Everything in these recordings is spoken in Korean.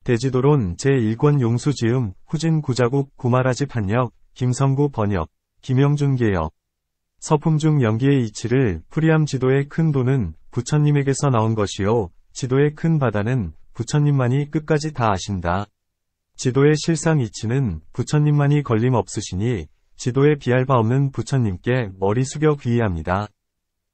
대지도론 제1권 용수지음 후진 구자국 구마라지 판역 김성구 번역 김영준 개역 서품중 연기의 이치를 풀이함. 지도의 큰 도는 부처님에게서 나온 것이요 지도의 큰 바다는 부처님만이 끝까지 다 아신다. 지도의 실상 이치는 부처님만이 걸림없으시니 지도에 비할 바 없는 부처님께 머리 숙여 귀의합니다.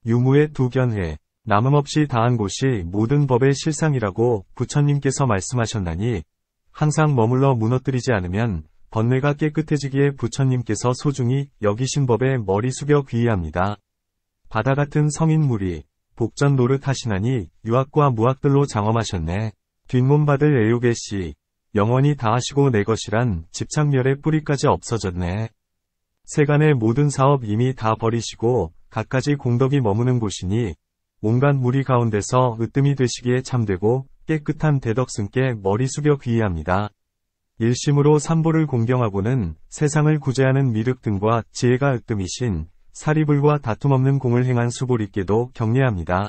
유무의 두 견해 남음없이 다한 곳이 모든 법의 실상이라고 부처님께서 말씀하셨나니 항상 머물러 무너뜨리지 않으면 번뇌가 깨끗해지기에 부처님께서 소중히 여기신 법에 머리 숙여 귀의합니다. 바다 같은 성인물이 복전 노릇하시나니 유학과 무학들로 장엄하셨네. 뒷몸 받을 애욕의 영원히 다하시고 내 것이란 집착멸의 뿌리까지 없어졌네. 세간의 모든 사업 이미 다 버리시고 갖가지 공덕이 머무는 곳이니 온갖 무리 가운데서 으뜸이 되시기에 참되고 깨끗한 대덕승께 머리 숙여 귀의합니다. 일심으로 삼보를 공경하고는 세상을 구제하는 미륵 등과 지혜가 으뜸이신 사리불과 다툼 없는 공을 행한 수보리께도 경례합니다.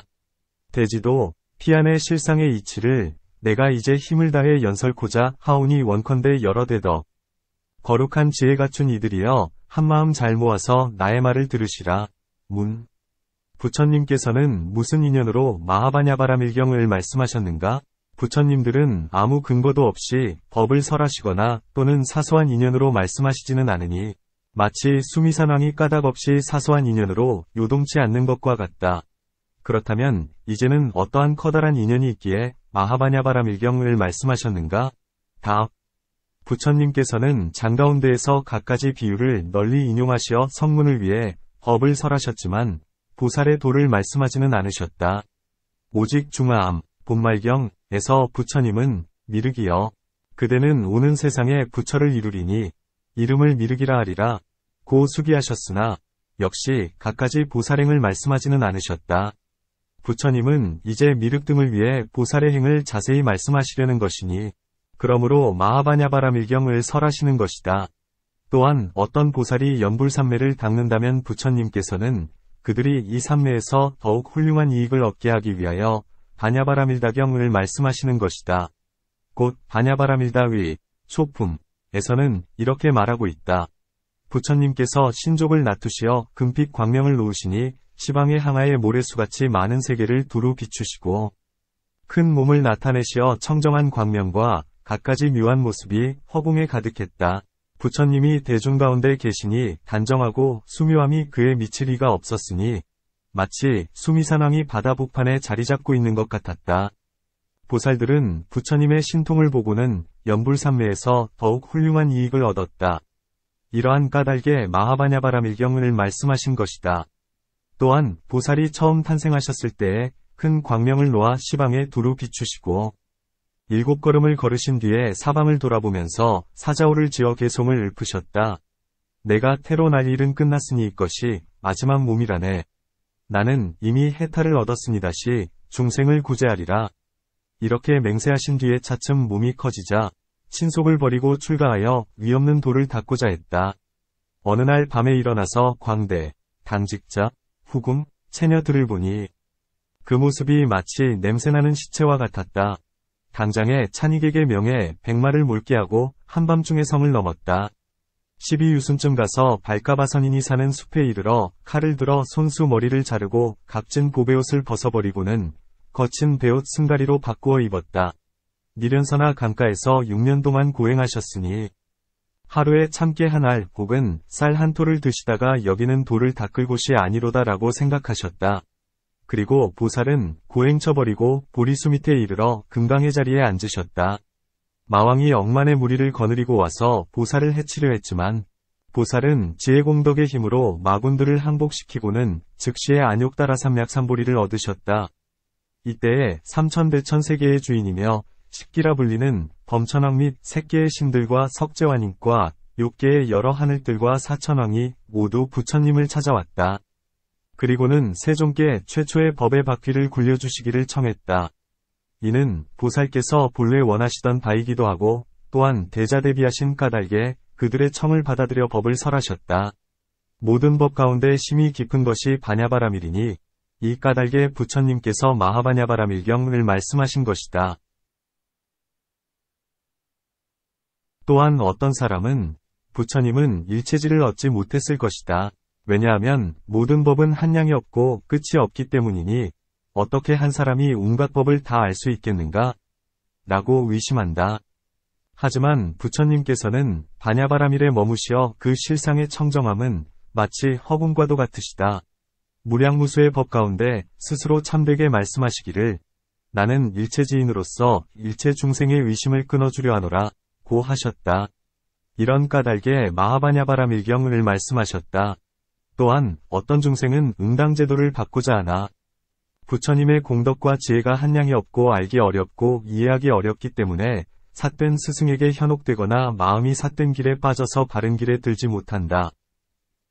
대지도 피안의 실상의 이치를 내가 이제 힘을 다해 연설코자 하오니 원컨대 여러 대덕 거룩한 지혜 갖춘 이들이여 한마음 잘 모아서 나의 말을 들으시라. 문. 부처님께서는 무슨 인연으로 마하바냐바라밀경을 말씀하셨는가? 부처님들은 아무 근거도 없이 법을 설하시거나 또는 사소한 인연으로 말씀하시지는 않으니 마치 수미산왕이 까닭 없이 사소한 인연으로 요동치 않는 것과 같다. 그렇다면 이제는 어떠한 커다란 인연이 있기에 마하바냐바라밀경을 말씀하셨는가? 답. 부처님께서는 장가운데에서 갖가지 비유를 널리 인용하시어 성문을 위해 법을 설하셨지만 보살의 도를 말씀하지는 않으셨다. 오직 중화암, 본말경에서 부처님은 미륵이여 그대는 오는 세상에 부처를 이루리니 이름을 미륵이라 하리라 고 수기하셨으나 역시 갖가지 보살행을 말씀하지는 않으셨다. 부처님은 이제 미륵 등을 위해 보살의 행을 자세히 말씀하시려는 것이니 그러므로 마하바냐바라밀경을 설하시는 것이다. 또한 어떤 보살이 연불삼매를 닦는다면 부처님께서는 그들이 이 삼매에서 더욱 훌륭한 이익을 얻게 하기 위하여 바냐바라밀다경을 말씀하시는 것이다. 곧 바냐바라밀다의 소품에서는 이렇게 말하고 있다. 부처님께서 신족을 나투시어 금빛 광명을 놓으시니 시방의 항아의 모래수같이 많은 세계를 두루 비추시고 큰 몸을 나타내시어 청정한 광명과 갖가지 묘한 모습이 허공에 가득했다. 부처님이 대중 가운데 계시니 단정하고 수묘함이 그에 미칠 리가 없었으니 마치 수미산왕이 바다 북판에 자리 잡고 있는 것 같았다. 보살들은 부처님의 신통을 보고는 연불삼매에서 더욱 훌륭한 이익을 얻었다. 이러한 까닭에 마하바냐바라밀경을 말씀하신 것이다. 또한 보살이 처음 탄생하셨을 때에 큰 광명을 놓아 시방에 두루 비추시고 7걸음을 걸으신 뒤에 사방을 돌아보면서 사자오를 지어 개송을 읊으셨다. 내가 태로 날 일은 끝났으니 이것이 마지막 몸이라네. 나는 이미 해탈을 얻었으니다시 중생을 구제하리라. 이렇게 맹세하신 뒤에 차츰 몸이 커지자 신속을 버리고 출가하여 위없는 돌을 닦고자 했다. 어느 날 밤에 일어나서 광대, 당직자, 후금, 체녀들을 보니 그 모습이 마치 냄새나는 시체와 같았다. 당장에 찬익에게 명해 100마를 몰게 하고 한밤중에 성을 넘었다. 12유순쯤 가서 발가바선인이 사는 숲에 이르러 칼을 들어 손수 머리를 자르고 값진 보배옷을 벗어버리고는 거친 베옷 승가리로 바꾸어 입었다. 미련서나 강가에서 6년 동안 고행하셨으니 하루에 참깨 한 알 혹은 쌀 한 토를 드시다가 여기는 돌을 닦을 곳이 아니로다라고 생각하셨다. 그리고 보살은 고행 쳐버리고 보리수 밑에 이르러 금강의 자리에 앉으셨다. 마왕이 억만의 무리를 거느리고 와서 보살을 해치려 했지만 보살은 지혜공덕의 힘으로 마군들을 항복시키고는 즉시에 안욕다라삼약삼보리를 얻으셨다. 이때에 삼천대천세계의 주인이며 십기라 불리는 범천왕 및 색계의 신들과 석재환인과 6개의 여러 하늘들과 사천왕이 모두 부처님을 찾아왔다. 그리고는 세종께 최초의 법의 바퀴를 굴려주시기를 청했다. 이는 보살께서 본래 원하시던 바이기도 하고 또한 대자대비하신 까닭에 그들의 청을 받아들여 법을 설하셨다. 모든 법 가운데 심이 깊은 것이 바냐바라밀이니 이 까닭에 부처님께서 마하바냐바라밀경을 말씀하신 것이다. 또한 어떤 사람은 부처님은 일체지를 얻지 못했을 것이다. 왜냐하면 모든 법은 한량이 없고 끝이 없기 때문이니 어떻게 한 사람이 온갖 법을 다 알 수 있겠는가? 라고 의심한다. 하지만 부처님께서는 반야바라밀에 머무시어 그 실상의 청정함은 마치 허공과도 같으시다. 무량무수의 법 가운데 스스로 참되게 말씀하시기를 나는 일체지인으로서 일체 중생의 의심을 끊어주려 하노라 고 하셨다. 이런 까닭에 마하바냐바라밀경을 말씀하셨다. 또한 어떤 중생은 응당제도를 받고자 하나 부처님의 공덕과 지혜가 한량이 없고 알기 어렵고 이해하기 어렵기 때문에 삿된 스승에게 현혹되거나 마음이 삿된 길에 빠져서 바른 길에 들지 못한다.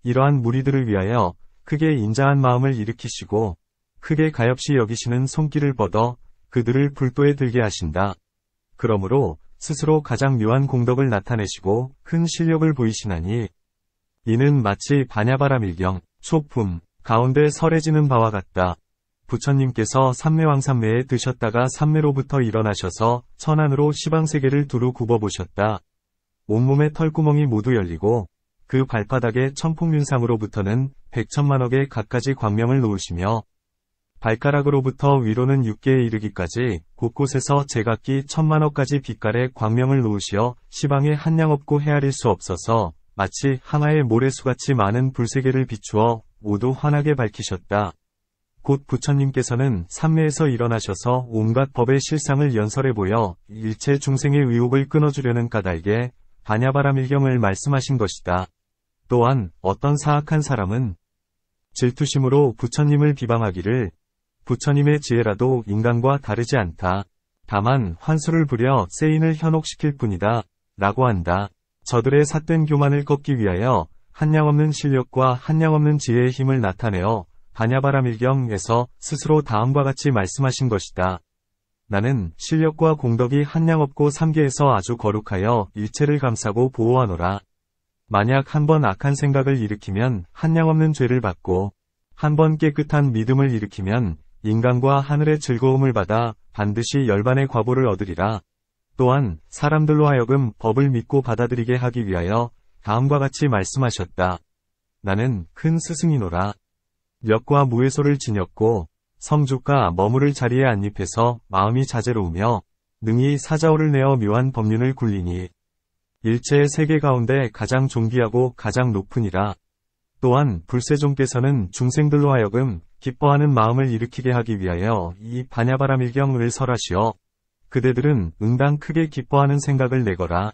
이러한 무리들을 위하여 크게 인자한 마음을 일으키시고 크게 가엾이 여기시는 손길을 뻗어 그들을 불도에 들게 하신다. 그러므로 스스로 가장 묘한 공덕을 나타내시고 큰 실력을 보이시나니 이는 마치 반야바라밀경, 초품, 가운데 설해지는 바와 같다. 부처님께서 삼매왕삼매에 드셨다가 삼매로부터 일어나셔서 천안으로 시방세계를 두루 굽어보셨다. 온몸의 털구멍이 모두 열리고 그 발바닥에 천풍윤상으로부터는 100천만억의 갖가지 광명을 놓으시며 발가락으로부터 위로는 6개에 이르기까지 곳곳에서 제각기 1000만억까지 빛깔의 광명을 놓으시어 시방에 한량 없고 헤아릴 수 없어서 마치 항아의 모래수같이 많은 불세계를 비추어 모두 환하게 밝히셨다. 곧 부처님께서는 삼매에서 일어나셔서 온갖 법의 실상을 연설해 보여 일체 중생의 의혹을 끊어주려는 까닭에 반야바라밀경을 말씀하신 것이다. 또한 어떤 사악한 사람은 질투심으로 부처님을 비방하기를 부처님의 지혜라도 인간과 다르지 않다. 다만 환수를 부려 세인을 현혹시킬 뿐이다. 라고 한다. 저들의 삿된 교만을 꺾기 위하여 한량없는 실력과 한량없는 지혜의 힘을 나타내어 반야바라밀경에서 스스로 다음과 같이 말씀하신 것이다. 나는 실력과 공덕이 한량없고 삼계에서 아주 거룩하여 일체를 감싸고 보호하노라. 만약 한 번 악한 생각을 일으키면 한량없는 죄를 받고 한 번 깨끗한 믿음을 일으키면 인간과 하늘의 즐거움을 받아 반드시 열반의 과보를 얻으리라. 또한 사람들로 하여금 법을 믿고 받아들이게 하기 위하여 다음과 같이 말씀하셨다. 나는 큰 스승이노라. 멱과 무에소를 지녔고 성주가 머무를 자리에 안입해서 마음이 자제로우며 능히 사자오를 내어 묘한 법륜을 굴리니 일체의 세계 가운데 가장 존귀하고 가장 높으니라. 또한 불세종께서는 중생들로 하여금 기뻐하는 마음을 일으키게 하기 위하여 이 반야바라밀경을 설하시어 그대들은 응당 크게 기뻐하는 생각을 내거라.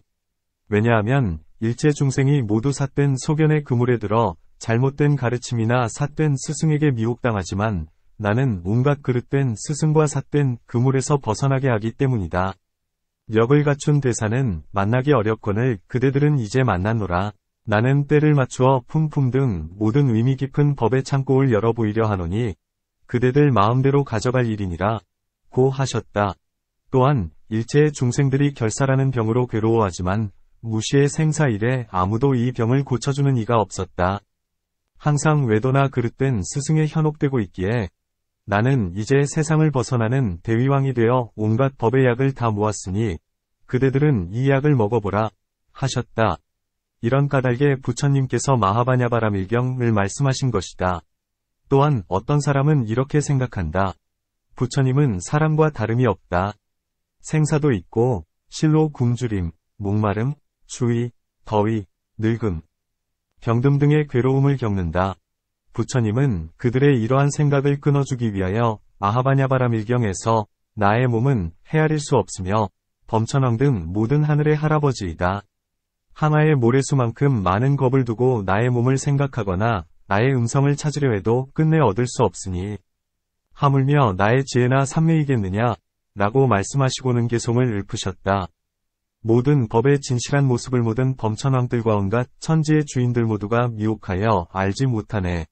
왜냐하면 일체 중생이 모두 삿된 소견의 그물에 들어 잘못된 가르침이나 삿된 스승에게 미혹당하지만 나는 온갖 그릇된 스승과 삿된 그물에서 벗어나게 하기 때문이다. 력을 갖춘 대사는 만나기 어렵거늘 그대들은 이제 만났노라. 나는 때를 맞추어 품품 등 모든 의미 깊은 법의 창고를 열어 보이려 하노니 그대들 마음대로 가져갈 일이니라 고 하셨다. 또한 일체의 중생들이 결사라는 병으로 괴로워하지만 무시의 생사 이래 아무도 이 병을 고쳐주는 이가 없었다. 항상 외도나 그릇된 스승에 현혹되고 있기에 나는 이제 세상을 벗어나는 대위왕이 되어 온갖 법의 약을 다 모았으니 그대들은 이 약을 먹어보라 하셨다. 이런 까닭에 부처님께서 마하바냐바라밀경을 말씀하신 것이다. 또한 어떤 사람은 이렇게 생각한다. 부처님은 사람과 다름이 없다. 생사도 있고 실로 굶주림, 목마름, 추위, 더위, 늙음, 병듦 등의 괴로움을 겪는다. 부처님은 그들의 이러한 생각을 끊어주기 위하여 마하바냐바라밀경에서 나의 몸은 헤아릴 수 없으며 범천왕 등 모든 하늘의 할아버지이다. 항아의 모래수만큼 많은 겁을 두고 나의 몸을 생각하거나 나의 음성을 찾으려 해도 끝내 얻을 수 없으니 하물며 나의 지혜나 삼매이겠느냐 라고 말씀하시고는 개송을 읊으셨다. 모든 법의 진실한 모습을 모든 범천왕들과 온갖 천지의 주인들 모두가 미혹하여 알지 못하네.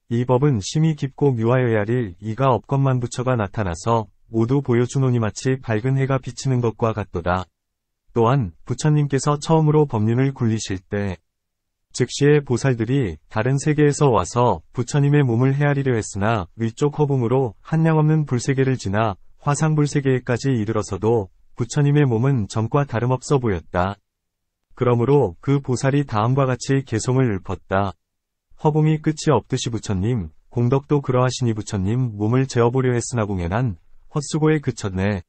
이 법은 심히 깊고 묘하여야 할 이가 업것만 부처가 나타나서 모두 보여주노니 마치 밝은 해가 비치는 것과 같도다. 또한 부처님께서 처음으로 법륜을 굴리실 때 즉시의 보살들이 다른 세계에서 와서 부처님의 몸을 헤아리려 했으나 위쪽 허공으로 한량없는 불세계를 지나 화상불세계에까지 이르러서도 부처님의 몸은 전과 다름없어 보였다. 그러므로 그 보살이 다음과 같이 개송을 읊었다. 허공이 끝이 없듯이 부처님, 공덕도 그러하시니 부처님 몸을 재어보려 했으나 공연한 헛수고에 그쳤네.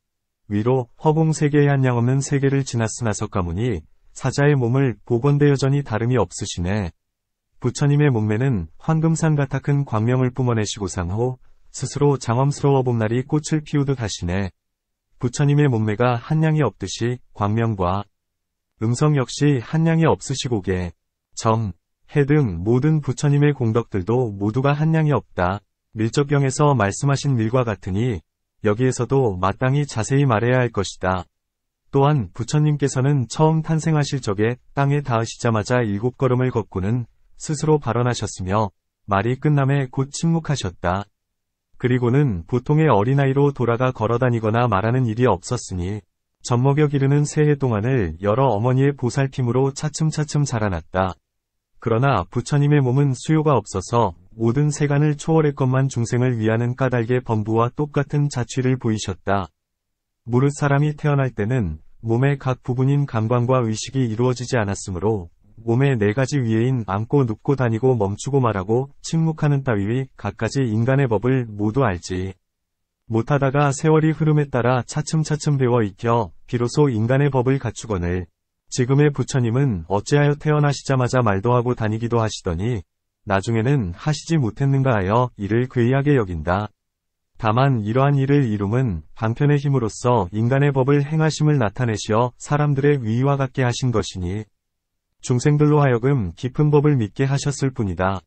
위로 허공 세계에 한량없는 세계를 지났으나서 가무니 사자의 몸을 보건대 여전히 다름이 없으시네. 부처님의 몸매는 황금산 같아 큰 광명을 뿜어내시고 상호 스스로 장엄스러워 봄날이 꽃을 피우듯 하시네. 부처님의 몸매가 한량이 없듯이 광명과 음성 역시 한량이 없으시고개, 정, 해 등 모든 부처님의 공덕들도 모두가 한량이 없다. 밀접경에서 말씀하신 밀과 같으니 여기에서도 마땅히 자세히 말해야 할 것이다. 또한 부처님께서는 처음 탄생하실 적에 땅에 닿으시자마자 7걸음을 걷고는 스스로 발언하셨으며 말이 끝남에 곧 침묵하셨다. 그리고는 보통의 어린아이로 돌아가 걸어다니거나 말하는 일이 없었으니 젖먹여 기르는 새해 동안을 여러 어머니의 보살핌으로 차츰차츰 자라났다. 그러나 부처님의 몸은 수요가 없어서 모든 세간을 초월했건만 중생을 위하는 까닭의 범부와 똑같은 자취를 보이셨다. 무릇 사람이 태어날 때는 몸의 각 부분인 감관과 의식이 이루어지지 않았으므로 몸의 4가지 위에인 앉고 눕고 다니고 멈추고 말하고 침묵하는 따위의 갖가지 인간의 법을 모두 알지 못하다가 세월이 흐름에 따라 차츰차츰 배워 익혀 비로소 인간의 법을 갖추거늘 지금의 부처님은 어찌하여 태어나시자마자 말도 하고 다니기도 하시더니 나중에는 하시지 못했는가 하여 이를 괴이하게 여긴다. 다만 이러한 일을 이룸은 방편의 힘으로써 인간의 법을 행하심을 나타내시어 사람들의 위와 같게 하신 것이니 중생들로 하여금 깊은 법을 믿게 하셨을 뿐이다.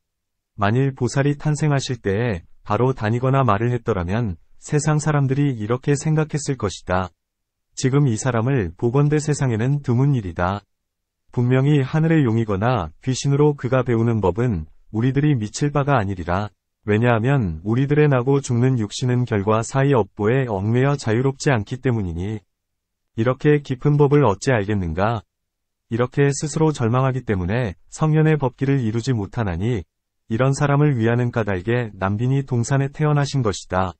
만일 보살이 탄생하실 때에 바로 다니거나 말을 했더라면 세상 사람들이 이렇게 생각했을 것이다. 지금 이 사람을 보건대 세상에는 드문 일이다. 분명히 하늘의 용이거나 귀신으로 그가 배우는 법은 우리들이 미칠 바가 아니리라. 왜냐하면 우리들의 나고 죽는 육신은 결과 사이 업보에 얽매여 자유롭지 않기 때문이니 이렇게 깊은 법을 어찌 알겠는가? 이렇게 스스로 절망하기 때문에 성현의 법기를 이루지 못하나니 이런 사람을 위하는 까닭에 남빈이 동산에 태어나신 것이다.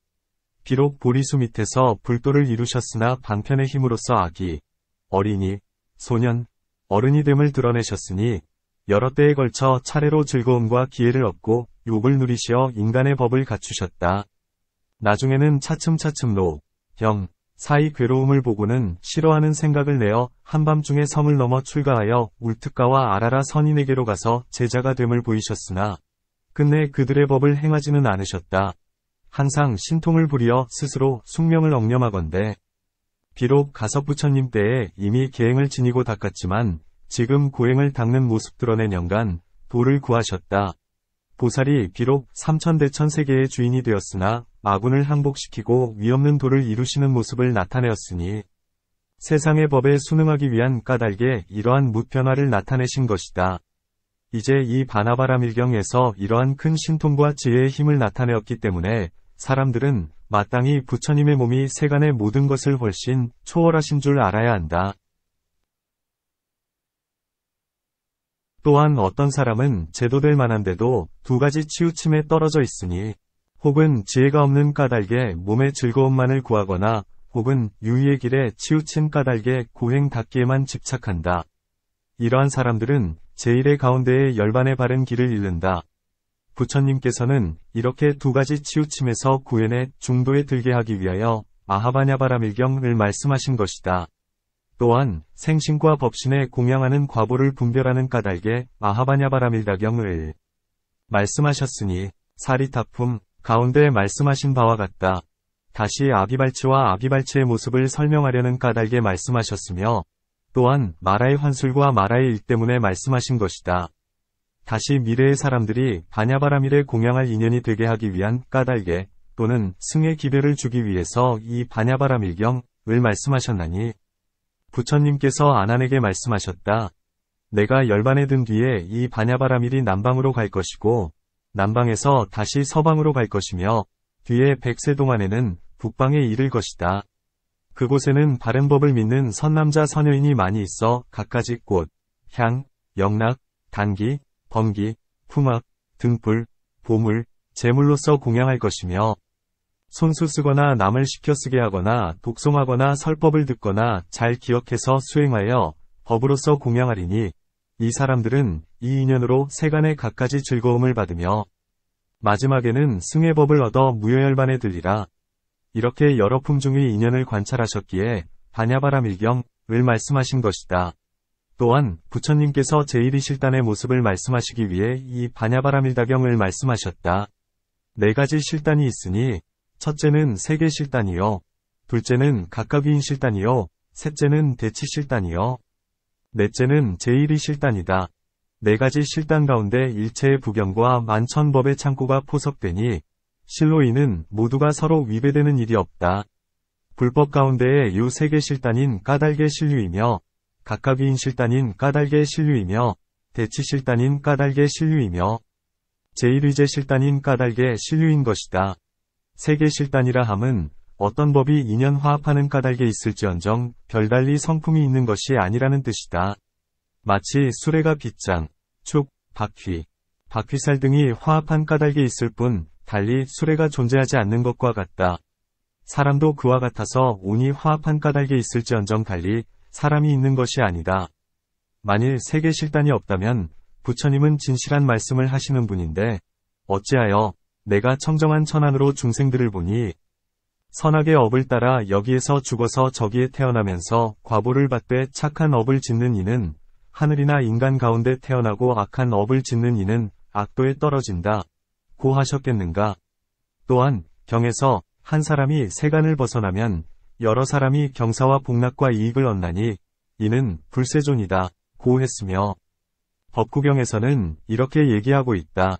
비록 보리수 밑에서 불도를 이루셨으나 방편의 힘으로써 아기, 어린이, 소년, 어른이 됨을 드러내셨으니 여러 때에 걸쳐 차례로 즐거움과 기회를 얻고 욕을 누리시어 인간의 법을 갖추셨다. 나중에는 차츰차츰 노, 형, 사이 괴로움을 보고는 싫어하는 생각을 내어 한밤중에 성을 넘어 출가하여 울특가와 아라라 선인에게로 가서 제자가 됨을 보이셨으나 끝내 그들의 법을 행하지는 않으셨다. 항상 신통을 부리어 스스로 숙명을 엉념하건대 비록 가섭부처님 때에 이미 계행을 지니고 닦았지만 지금 고행을 닦는 모습 드러낸 영간 도를 구하셨다. 보살이 비록 삼천대천세계의 주인이 되었으나 아군을 항복시키고 위없는 도를 이루시는 모습을 나타내었으니 세상의 법에 순응하기 위한 까닭에 이러한 무변화를 나타내신 것이다. 이제 이 바나바라밀경에서 이러한 큰 신통과 지혜의 힘을 나타내었기 때문에 사람들은 마땅히 부처님의 몸이 세간의 모든 것을 훨씬 초월하신 줄 알아야 한다. 또한 어떤 사람은 제도될 만한데도 2가지 치우침에 떨어져 있으니 혹은 지혜가 없는 까닭에 몸의 즐거움만을 구하거나 혹은 유의의 길에 치우친 까닭에 고행 닦기에만 집착한다. 이러한 사람들은 제1의 가운데에 열반의 바른 길을 잃는다. 부처님께서는 이렇게 2가지 치우침에서 구현의 중도에 들게 하기 위하여 아하바냐바라밀경을 말씀하신 것이다. 또한 생신과 법신에 공양하는 과보를 분별하는 까닭에 아하바냐바라밀다경을 말씀하셨으니 사리타품 가운데 말씀하신 바와 같다. 다시 아비발치와 아비발치의 모습을 설명하려는 까닭에 말씀하셨으며 또한 마라의 환술과 마라의 일 때문에 말씀하신 것이다. 다시 미래의 사람들이 바냐바라밀에 공양할 인연이 되게 하기 위한 까닭에 또는 승의 기별을 주기 위해서 이 바냐바라밀경을 말씀하셨나니 부처님께서 아난에게 말씀하셨다. 내가 열반에 든 뒤에 이 바냐바라밀이 남방으로 갈 것이고 남방에서 다시 서방으로 갈 것이며 뒤에 100세 동안에는 북방에 이를 것이다. 그곳에는 바른 법을 믿는 선남자 선여인이 많이 있어 갖가지 꽃, 향, 영락, 단기, 번기, 풍악, 등불, 보물, 제물로서 공양할 것이며 손수 쓰거나 남을 시켜 쓰게 하거나 독송하거나 설법을 듣거나 잘 기억해서 수행하여 법으로서 공양하리니 이 사람들은 이 인연으로 세간의 갖가지 즐거움을 받으며 마지막에는 승의 법을 얻어 무여열반에 들리라. 이렇게 여러 품중의 인연을 관찰하셨기에 반야바라밀경을 말씀하신 것이다. 또한 부처님께서 제1위 실단의 모습을 말씀하시기 위해 이 반야바라밀다경을 말씀하셨다. 네 가지 실단이 있으니 첫째는 세계실단이요, 둘째는 각각위인실단이요, 셋째는 대치실단이요, 넷째는 제1위 실단이다. 네 가지 실단 가운데 일체의 부경과 만천법의 창고가 포석되니 실로 이는 모두가 서로 위배되는 일이 없다. 불법 가운데에 요 세계실단인 까닭의 신류이며 각각위인실단인 까닭의 신류이며 대치실단인 까닭의 신류이며 제1위제실단인 까닭의 신류인 것이다. 세계실단이라 함은 어떤 법이 인연 화합하는 까닭에 있을지언정 별달리 성품이 있는 것이 아니라는 뜻이다. 마치 수레가 빗장, 축, 바퀴, 바퀴살 등이 화합한 까닭에 있을 뿐 달리 수레가 존재하지 않는 것과 같다. 사람도 그와 같아서 운이 화합한 까닭에 있을지언정 달리 사람이 있는 것이 아니다. 만일 세계실단이 없다면 부처님은 진실한 말씀을 하시는 분인데 어찌하여 내가 청정한 천안으로 중생들을 보니 선악의 업을 따라 여기에서 죽어서 저기에 태어나면서 과보를 받되 착한 업을 짓는 이는 하늘이나 인간 가운데 태어나고 악한 업을 짓는 이는 악도에 떨어진다. 고 하셨겠는가? 또한 경에서 한 사람이 세간을 벗어나면 여러 사람이 경사와 복락과 이익을 얻나니 이는 불세존이다. 고 했으며 법구경에서는 이렇게 얘기하고 있다.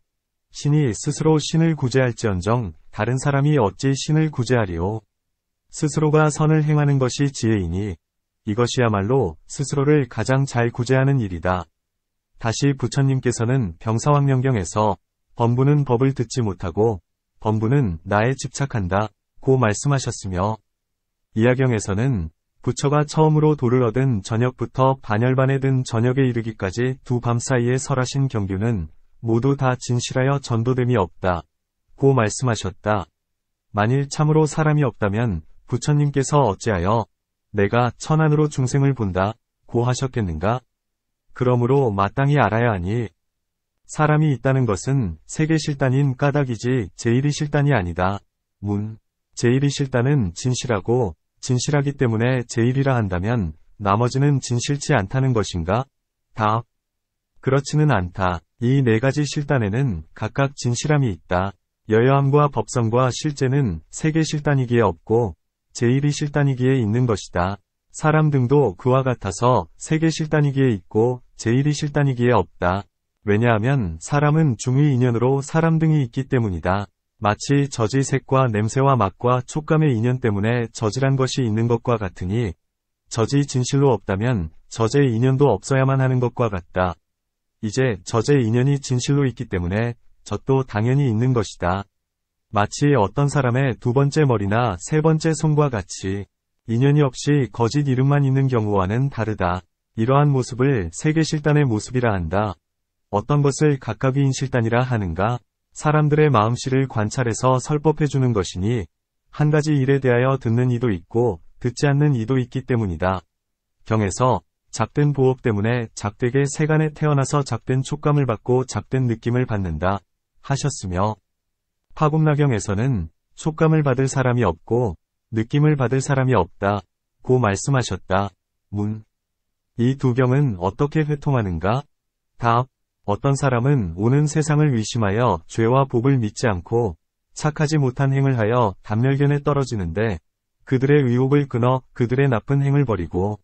신이 스스로 신을 구제할지언정 다른 사람이 어찌 신을 구제하리오. 스스로가 선을 행하는 것이 지혜이니 이것이야말로 스스로를 가장 잘 구제하는 일이다. 다시 부처님께서는 병사왕명경에서 범부는 법을 듣지 못하고 범부는 나에 집착한다. 고 말씀하셨으며 이하경에서는 부처가 처음으로 도를 얻은 저녁부터 반열반에 든 저녁에 이르기까지 두 밤 사이에 설하신 경규는 모두 다 진실하여 전도됨이 없다. 고 말씀하셨다. 만일 참으로 사람이 없다면 부처님께서 어찌하여 내가 천안으로 중생을 본다. 고 하셨겠는가? 그러므로 마땅히 알아야 하니 사람이 있다는 것은 세계실단인 까닭이지 제1위 실단이 아니다. 문. 제1위 실단은 진실하고 진실하기 때문에 제1이라 한다면 나머지는 진실치 않다는 것인가? 답. 그렇지는 않다. 이 네 가지 실단에는 각각 진실함이 있다. 여여함과 법성과 실제는 세계실단이기에 없고 제1위 실단이기에 있는 것이다. 사람 등도 그와 같아서 세계실단이기에 있고 제1위 실단이기에 없다. 왜냐하면 사람은 중의 인연으로 사람 등이 있기 때문이다. 마치 저지 색과 냄새와 맛과 촉감의 인연 때문에 저지란 것이 있는 것과 같으니 저지 진실로 없다면 저제의 인연도 없어야만 하는 것과 같다. 이제 저제의 인연이 진실로 있기 때문에 젖도 당연히 있는 것이다. 마치 어떤 사람의 두 번째 머리나 세 번째 손과 같이 인연이 없이 거짓 이름만 있는 경우와는 다르다. 이러한 모습을 세계실단의 모습이라 한다. 어떤 것을 각각위인실단이라 하는가? 사람들의 마음씨를 관찰해서 설법해주는 것이니 한 가지 일에 대하여 듣는 이도 있고 듣지 않는 이도 있기 때문이다. 경에서 작된 보업 때문에 작되게 세간에 태어나서 작된 촉감을 받고 작된 느낌을 받는다 하셨으며 파굽나경에서는 촉감을 받을 사람이 없고 느낌을 받을 사람이 없다 고 말씀하셨다. 문. 이 두 경은 어떻게 회통하는가? 답. 어떤 사람은 오는 세상을 의심하여 죄와 복을 믿지 않고 착하지 못한 행을 하여 단멸견에 떨어지는데 그들의 의욕을 끊어 그들의 나쁜 행을 버리고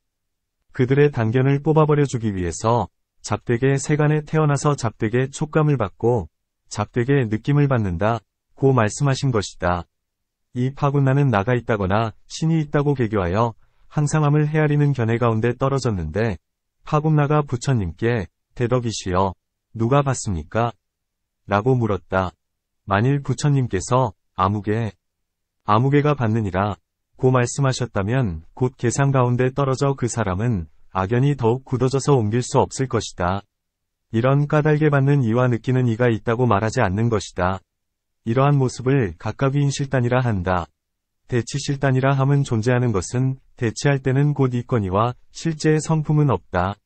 그들의 단견을 뽑아버려 주기 위해서 작되게 세간에 태어나서 작되게 촉감을 받고 작되게 느낌을 받는다 고 말씀하신 것이다. 이 파군나는 나가 있다거나 신이 있다고 개교하여 항상함을 헤아리는 견해 가운데 떨어졌는데 파군나가 부처님께 대덕이시여 누가 봤습니까? 라고 물었다. 만일 부처님께서 아무개가 받느니라 고 말씀하셨다면 곧 계상 가운데 떨어져 그 사람은 악연이 더욱 굳어져서 옮길 수 없을 것이다. 이런 까닭에 받는 이와 느끼는 이가 있다고 말하지 않는 것이다. 이러한 모습을 각각위인실단이라 한다. 대치실단이라 함은 존재하는 것은 대치할 때는 곧 있거니와 실제의 성품은 없다.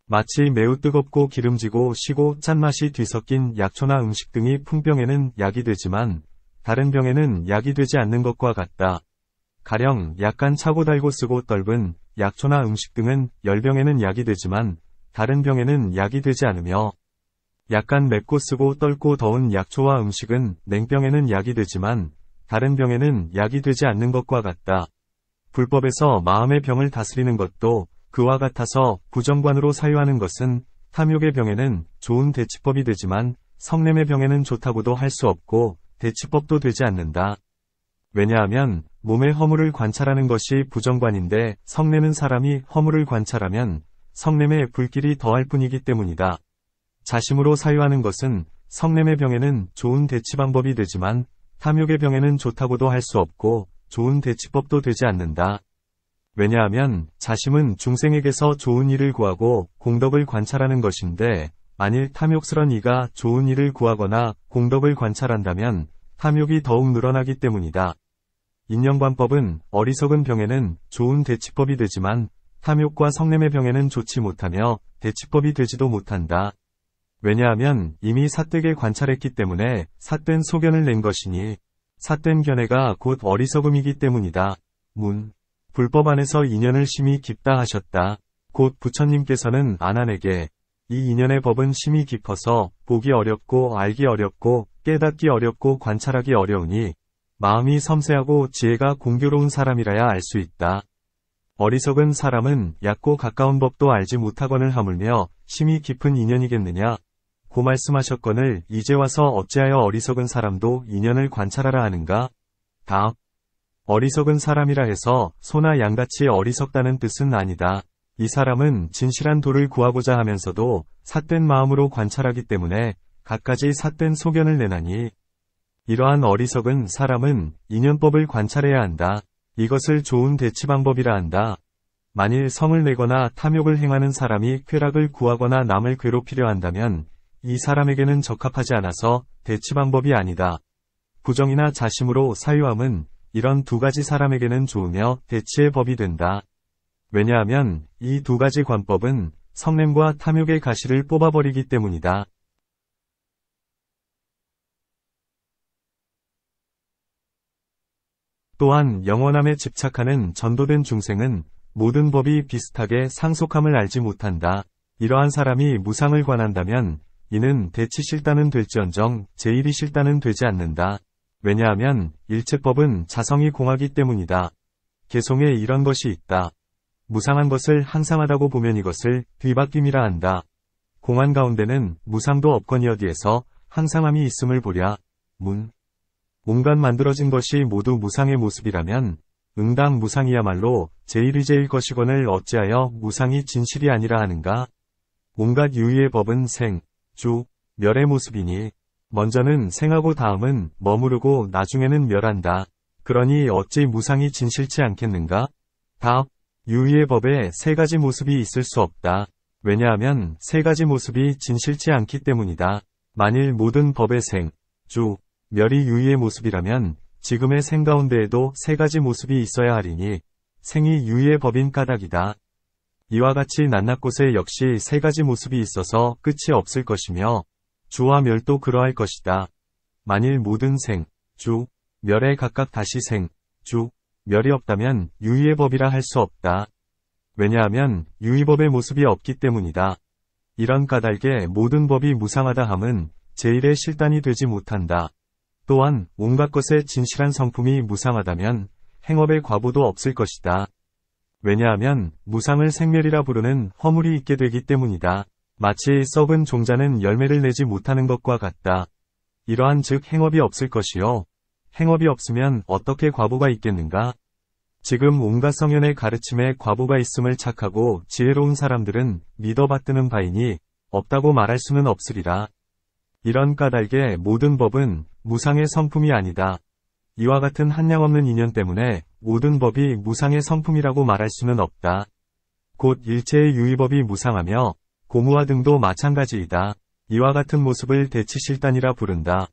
마치 매우 뜨겁고 기름지고 시고 짠맛이 뒤섞인 약초나 음식 등이 풍병에는 약이 되지만 다른 병에는 약이 되지 않는 것과 같다. 가령 약간 차고 달고 쓰고 떫은 약초나 음식 등은 열병에는 약이 되지만 다른 병에는 약이 되지 않으며 약간 맵고 쓰고 떫고 더운 약초와 음식은 냉병에는 약이 되지만 다른 병에는 약이 되지 않는 것과 같다. 불법에서 마음의 병을 다스리는 것도 그와 같아서 부정관으로 사유하는 것은 탐욕의 병에는 좋은 대치법이 되지만 성냄의 병에는 좋다고도 할 수 없고 대치법도 되지 않는다. 왜냐하면 몸의 허물을 관찰하는 것이 부정관인데 성내는 사람이 허물을 관찰하면 성냄의 불길이 더할 뿐이기 때문이다. 자심으로 사유하는 것은 성냄의 병에는 좋은 대치 방법이 되지만 탐욕의 병에는 좋다고도 할 수 없고 좋은 대치법도 되지 않는다. 왜냐하면 자심은 중생에게서 좋은 일을 구하고 공덕을 관찰하는 것인데 만일 탐욕스런 이가 좋은 일을 구하거나 공덕을 관찰한다면 탐욕이 더욱 늘어나기 때문이다. 인연관법은 어리석은 병에는 좋은 대치법이 되지만 탐욕과 성냄의 병에는 좋지 못하며 대치법이 되지도 못한다. 왜냐하면 이미 삿되게 관찰했기 때문에 삿된 소견을 낸 것이니 삿된 견해가 곧 어리석음이기 때문이다. 문. 불법 안에서 인연을 심히 깊다 하셨다. 곧 부처님께서는 아난에게 이 인연의 법은 심히 깊어서 보기 어렵고 알기 어렵고 깨닫기 어렵고 관찰하기 어려우니 마음이 섬세하고 지혜가 공교로운 사람이라야 알 수 있다. 어리석은 사람은 얕고 가까운 법도 알지 못하거늘 하물며 심히 깊은 인연이겠느냐. 고 말씀하셨거늘 이제 와서 어찌하여 어리석은 사람도 인연을 관찰하라 하는가? 답. 어리석은 사람이라 해서 소나 양같이 어리석다는 뜻은 아니다. 이 사람은 진실한 도를 구하고자 하면서도 삿된 마음으로 관찰하기 때문에 갖가지 삿된 소견을 내나니 이러한 어리석은 사람은 인연법을 관찰해야 한다. 이것을 좋은 대치 방법이라 한다. 만일 성을 내거나 탐욕을 행하는 사람이 쾌락을 구하거나 남을 괴롭히려 한다면 이 사람에게는 적합하지 않아서 대치 방법이 아니다. 부정이나 자심으로 사유함은 이런 두 가지 사람에게는 좋으며 대치의 법이 된다. 왜냐하면 이 두 가지 관법은 성냄과 탐욕의 가시를 뽑아버리기 때문이다. 또한 영원함에 집착하는 전도된 중생은 모든 법이 비슷하게 상속함을 알지 못한다. 이러한 사람이 무상을 관한다면 이는 대치실단은 될지언정 제1이 되지 않는다. 왜냐하면 일체법은 자성이 공하기 때문이다. 개송에 이런 것이 있다. 무상한 것을 항상하다고 보면 이것을 뒤바뀜이라 한다. 공한 가운데는 무상도 없거니어디에서 항상함이 있음을 보랴. 문. 온갖 만들어진 것이 모두 무상의 모습이라면 응당 무상이야말로 제1일 것이거늘 어찌하여 무상이 진실이 아니라 하는가? 온갖 유의의 법은 생, 주, 멸의 모습이니 먼저는 생하고 다음은 머무르고 나중에는 멸한다. 그러니 어찌 무상이 진실치 않겠는가? 답. 유의의 법에 세 가지 모습이 있을 수 없다. 왜냐하면 세 가지 모습이 진실치 않기 때문이다. 만일 모든 법의 생, 주, 멸이 유의의 모습이라면 지금의 생 가운데에도 세 가지 모습이 있어야 하리니 생이 유의의 법인 까닭이다. 이와 같이 낱낱 곳에 역시 세 가지 모습이 있어서 끝이 없을 것이며 주와 멸도 그러할 것이다. 만일 모든 생, 주, 멸에 각각 다시 생, 주, 멸이 없다면 유의의 법이라 할 수 없다. 왜냐하면 유의법의 모습이 없기 때문이다. 이런 까닭에 모든 법이 무상하다 함은 제1의 실단이 되지 못한다. 또한 온갖 것의 진실한 성품이 무상하다면 행업의 과보도 없을 것이다. 왜냐하면 무상을 생멸이라 부르는 허물이 있게 되기 때문이다. 마치 썩은 종자는 열매를 내지 못하는 것과 같다. 이러한 즉 행업이 없을 것이요. 행업이 없으면 어떻게 과보가 있겠는가? 지금 온갖 성현의 가르침에 과보가 있음을 착하고 지혜로운 사람들은 믿어받드는 바이니 없다고 말할 수는 없으리라. 이런 까닭에 모든 법은 무상의 성품이 아니다. 이와 같은 한량없는 인연 때문에 모든 법이 무상의 성품이라고 말할 수는 없다. 곧 일체의 유의법이 무상하며 고무와 등도 마찬가지이다. 이와 같은 모습을 대치실단이라 부른다.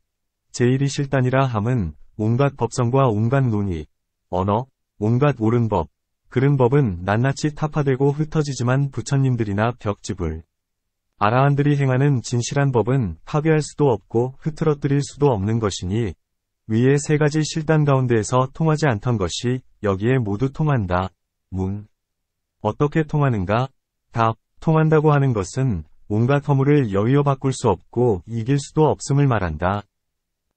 제1이 실단이라 함은 온갖 법성과 온갖 논의, 언어, 온갖 옳은 법, 그른 법은 낱낱이 타파되고 흩어지지만 부처님들이나 벽지불, 아라한들이 행하는 진실한 법은 파괴할 수도 없고 흐트러뜨릴 수도 없는 것이니 위의 세 가지 실단 가운데에서 통하지 않던 것이 여기에 모두 통한다. 문. 어떻게 통하는가? 답. 통한다고 하는 것은 온갖 허물을 여위어 바꿀 수 없고 이길 수도 없음을 말한다.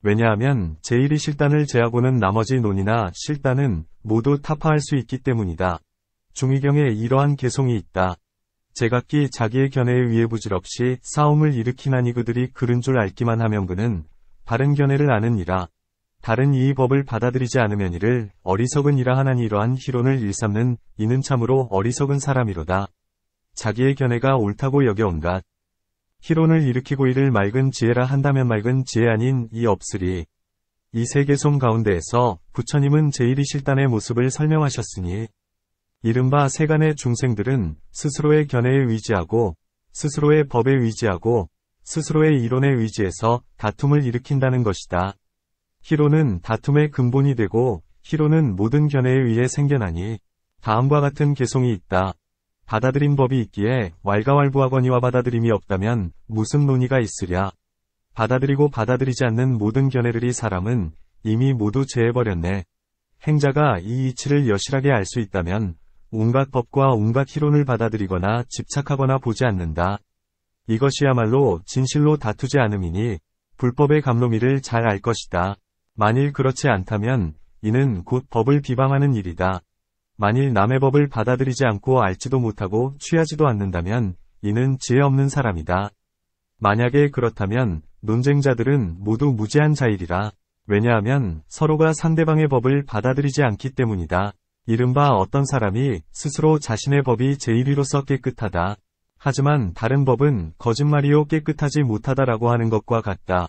왜냐하면 제1의 실단을 제하고는 나머지 논이나 실단은 모두 타파할 수 있기 때문이다. 중의경에 이러한 개송이 있다. 제각기 자기의 견해에 의해 부질없이 싸움을 일으키나니 그들이 그른 줄 알기만 하면 그는 바른 견해를 아느니라. 다른 이의 법을 받아들이지 않으면 이를 어리석은 이라 하나니 이러한 희론을 일삼는 이는 참으로 어리석은 사람이로다. 자기의 견해가 옳다고 여겨 온갖 희론을 일으키고 이를 맑은 지혜라 한다면 맑은 지혜 아닌 이 없으리. 이 세 개송 가운데에서 부처님은 제1의 실단의 모습을 설명하셨으니 이른바 세간의 중생들은 스스로의 견해에 의지하고 스스로의 법에 의지하고 스스로의 이론에 의지해서 다툼을 일으킨다는 것이다. 희론은 다툼의 근본이 되고 희론은 모든 견해에 의해 생겨나니 다음과 같은 개송이 있다. 받아들인 법이 있기에 왈가왈부하거니와 받아들임이 없다면 무슨 논의가 있으랴. 받아들이고 받아들이지 않는 모든 견해들이 사람은 이미 모두 제해버렸네. 행자가 이 이치를 여실하게 알 수 있다면 온갖 법과 온갖 희론을 받아들이거나 집착하거나 보지 않는다. 이것이야말로 진실로 다투지 않음이니 불법의 감로미를 잘 알 것이다. 만일 그렇지 않다면 이는 곧 법을 비방하는 일이다. 만일 남의 법을 받아들이지 않고 알지도 못하고 취하지도 않는다면 이는 지혜 없는 사람이다. 만약에 그렇다면 논쟁자들은 모두 무지한 자이리라. 왜냐하면 서로가 상대방의 법을 받아들이지 않기 때문이다. 이른바 어떤 사람이 스스로 자신의 법이 제1위로서 깨끗하다. 하지만 다른 법은 거짓말이요 깨끗하지 못하다라고 하는 것과 같다.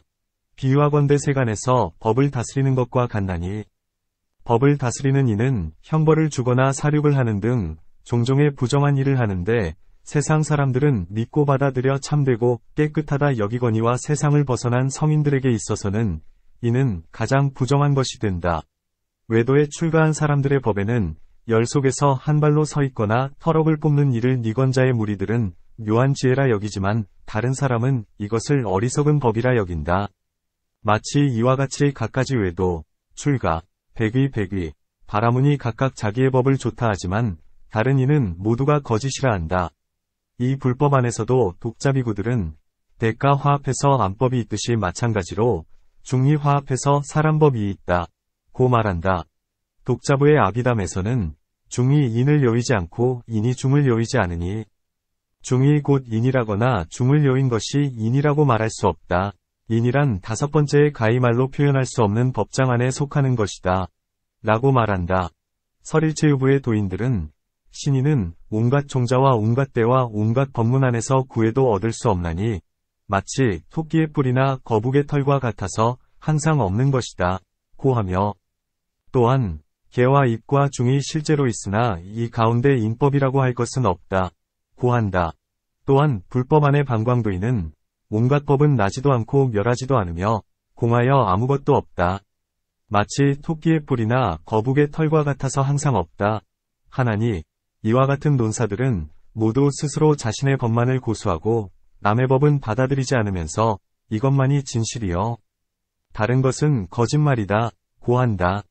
비유하건대 세간에서 법을 다스리는 것과 같나니 법을 다스리는 이는 형벌을 주거나 사륙을 하는 등 종종의 부정한 일을 하는데 세상 사람들은 믿고 받아들여 참되고 깨끗하다 여기거니와 세상을 벗어난 성인들에게 있어서는 이는 가장 부정한 것이 된다. 외도에 출가한 사람들의 법에는 열 속에서 한 발로 서 있거나 털억을 뽑는 일을 니건자의 무리들은 묘한 지혜라 여기지만 다른 사람은 이것을 어리석은 법이라 여긴다. 마치 이와 같이 갖가지 외도, 출가, 백의, 바라문이 각각 자기의 법을 좋다 하지만 다른 이는 모두가 거짓이라 한다. 이 불법 안에서도 독자비구들은 대가 화합해서 안법이 있듯이 마찬가지로 중리 화합해서 사람법이 있다. 고 말한다. 독자부의 아비담에서는 중이 인을 여의지 않고 인이 중을 여의지 않으니 중이 곧 인이라거나 중을 여인 것이 인이라고 말할 수 없다. 인이란 다섯 번째의 가이말로 표현할 수 없는 법장 안에 속하는 것이다. 라고 말한다. 설일체유부의 도인들은 신인은 온갖 종자와 온갖 때와 온갖 법문 안에서 구해도 얻을 수 없나니 마치 토끼의 뿔이나 거북의 털과 같아서 항상 없는 것이다. 고 하며 또한 개와 입과 중이 실제로 있으나 이 가운데 인법이라고 할 것은 없다. 고 한다. 또한 불법 안의 방광도인은 온갖 법은 나지도 않고 멸하지도 않으며 공하여 아무것도 없다. 마치 토끼의 뿔이나 거북의 털과 같아서 항상 없다. 하나니 이와 같은 논사들은 모두 스스로 자신의 법만을 고수하고 남의 법은 받아들이지 않으면서 이것만이 진실이여 다른 것은 거짓말이다. 고 한다.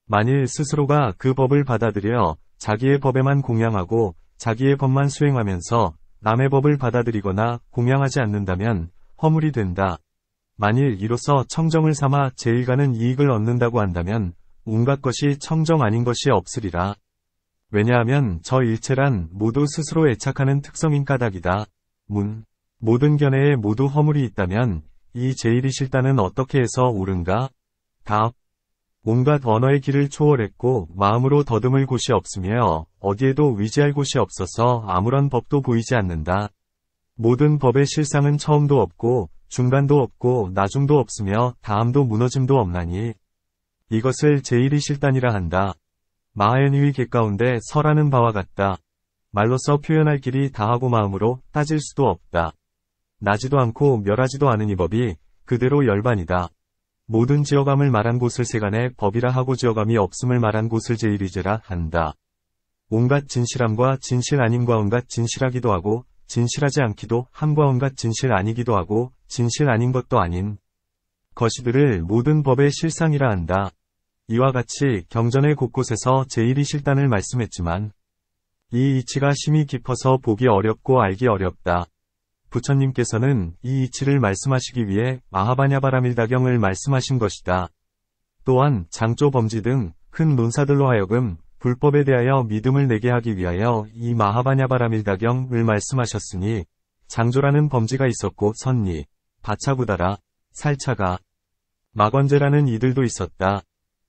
만일 스스로가 그 법을 받아들여 자기의 법에만 공양하고 자기의 법만 수행하면서 남의 법을 받아들이거나 공양하지 않는다면 허물이 된다. 만일 이로써 청정을 삼아 제1가는 이익을 얻는다고 한다면 온갖 것이 청정 아닌 것이 없으리라. 왜냐하면 저 일체란 모두 스스로 애착하는 특성인 까닭이다. 모든 견해에 모두 허물이 있다면 이 제1의 실단은 어떻게 해서 옳은가? 답. 온갖 언어의 길을 초월했고 마음으로 더듬을 곳이 없으며 어디에도 의지할 곳이 없어서 아무런 법도 보이지 않는다. 모든 법의 실상은 처음도 없고 중간도 없고 나중도 없으며 다함도 무너짐도 없나니 이것을 제1의 실단이라 한다. 마하연의 객 가운데 설하는 바와 같다. 말로써 표현할 길이 다하고 마음으로 따질 수도 없다. 나지도 않고 멸하지도 않은 이 법이 그대로 열반이다. 모든 지어감을 말한 곳을 세간의 법이라 하고 지어감이 없음을 말한 곳을 제일이제라 한다. 온갖 진실함과 진실 아님과 온갖 진실하기도 하고 진실하지 않기도 함과 온갖 진실 아니기도 하고 진실 아닌 것도 아닌 것이들을 모든 법의 실상이라 한다. 이와 같이 경전의 곳곳에서 제일이 실단을 말씀했지만 이 이치가 심히 깊어서 보기 어렵고 알기 어렵다. 부처님께서는 이 이치를 말씀하시기 위해 마하바냐바라밀다경을 말씀하신 것이다. 또한 장조 범지 등 큰 논사들로 하여금 불법에 대하여 믿음을 내게 하기 위하여 이 마하바냐바라밀다경을 말씀하셨으니 장조라는 범지가 있었고 선리, 바차구다라, 살차가, 마건제라는 이들도 있었다.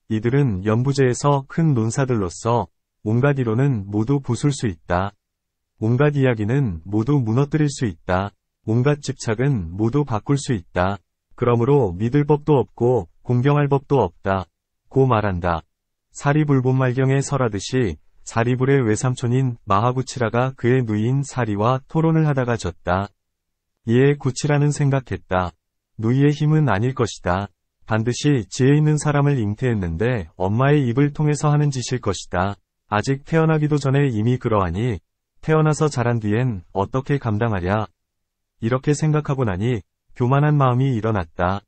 이들은 연부제에서 큰 논사들로서 온갖 이론은 모두 부술 수 있다. 온갖 이야기는 모두 무너뜨릴 수 있다. 온갖 집착은 모두 바꿀 수 있다. 그러므로 믿을 법도 없고 공경할 법도 없다. 고 말한다. 사리불본말경에 설하듯이 사리불의 외삼촌인 마하구치라가 그의 누이인 사리와 토론을 하다가 졌다. 이에 구치라는 생각했다. 누이의 힘은 아닐 것이다. 반드시 지혜 있는 사람을 잉태했는데 엄마의 입을 통해서 하는 짓일 것이다. 아직 태어나기도 전에 이미 그러하니 태어나서 자란 뒤엔 어떻게 감당하랴. 이렇게 생각하고 나니 교만한 마음이 일어났다.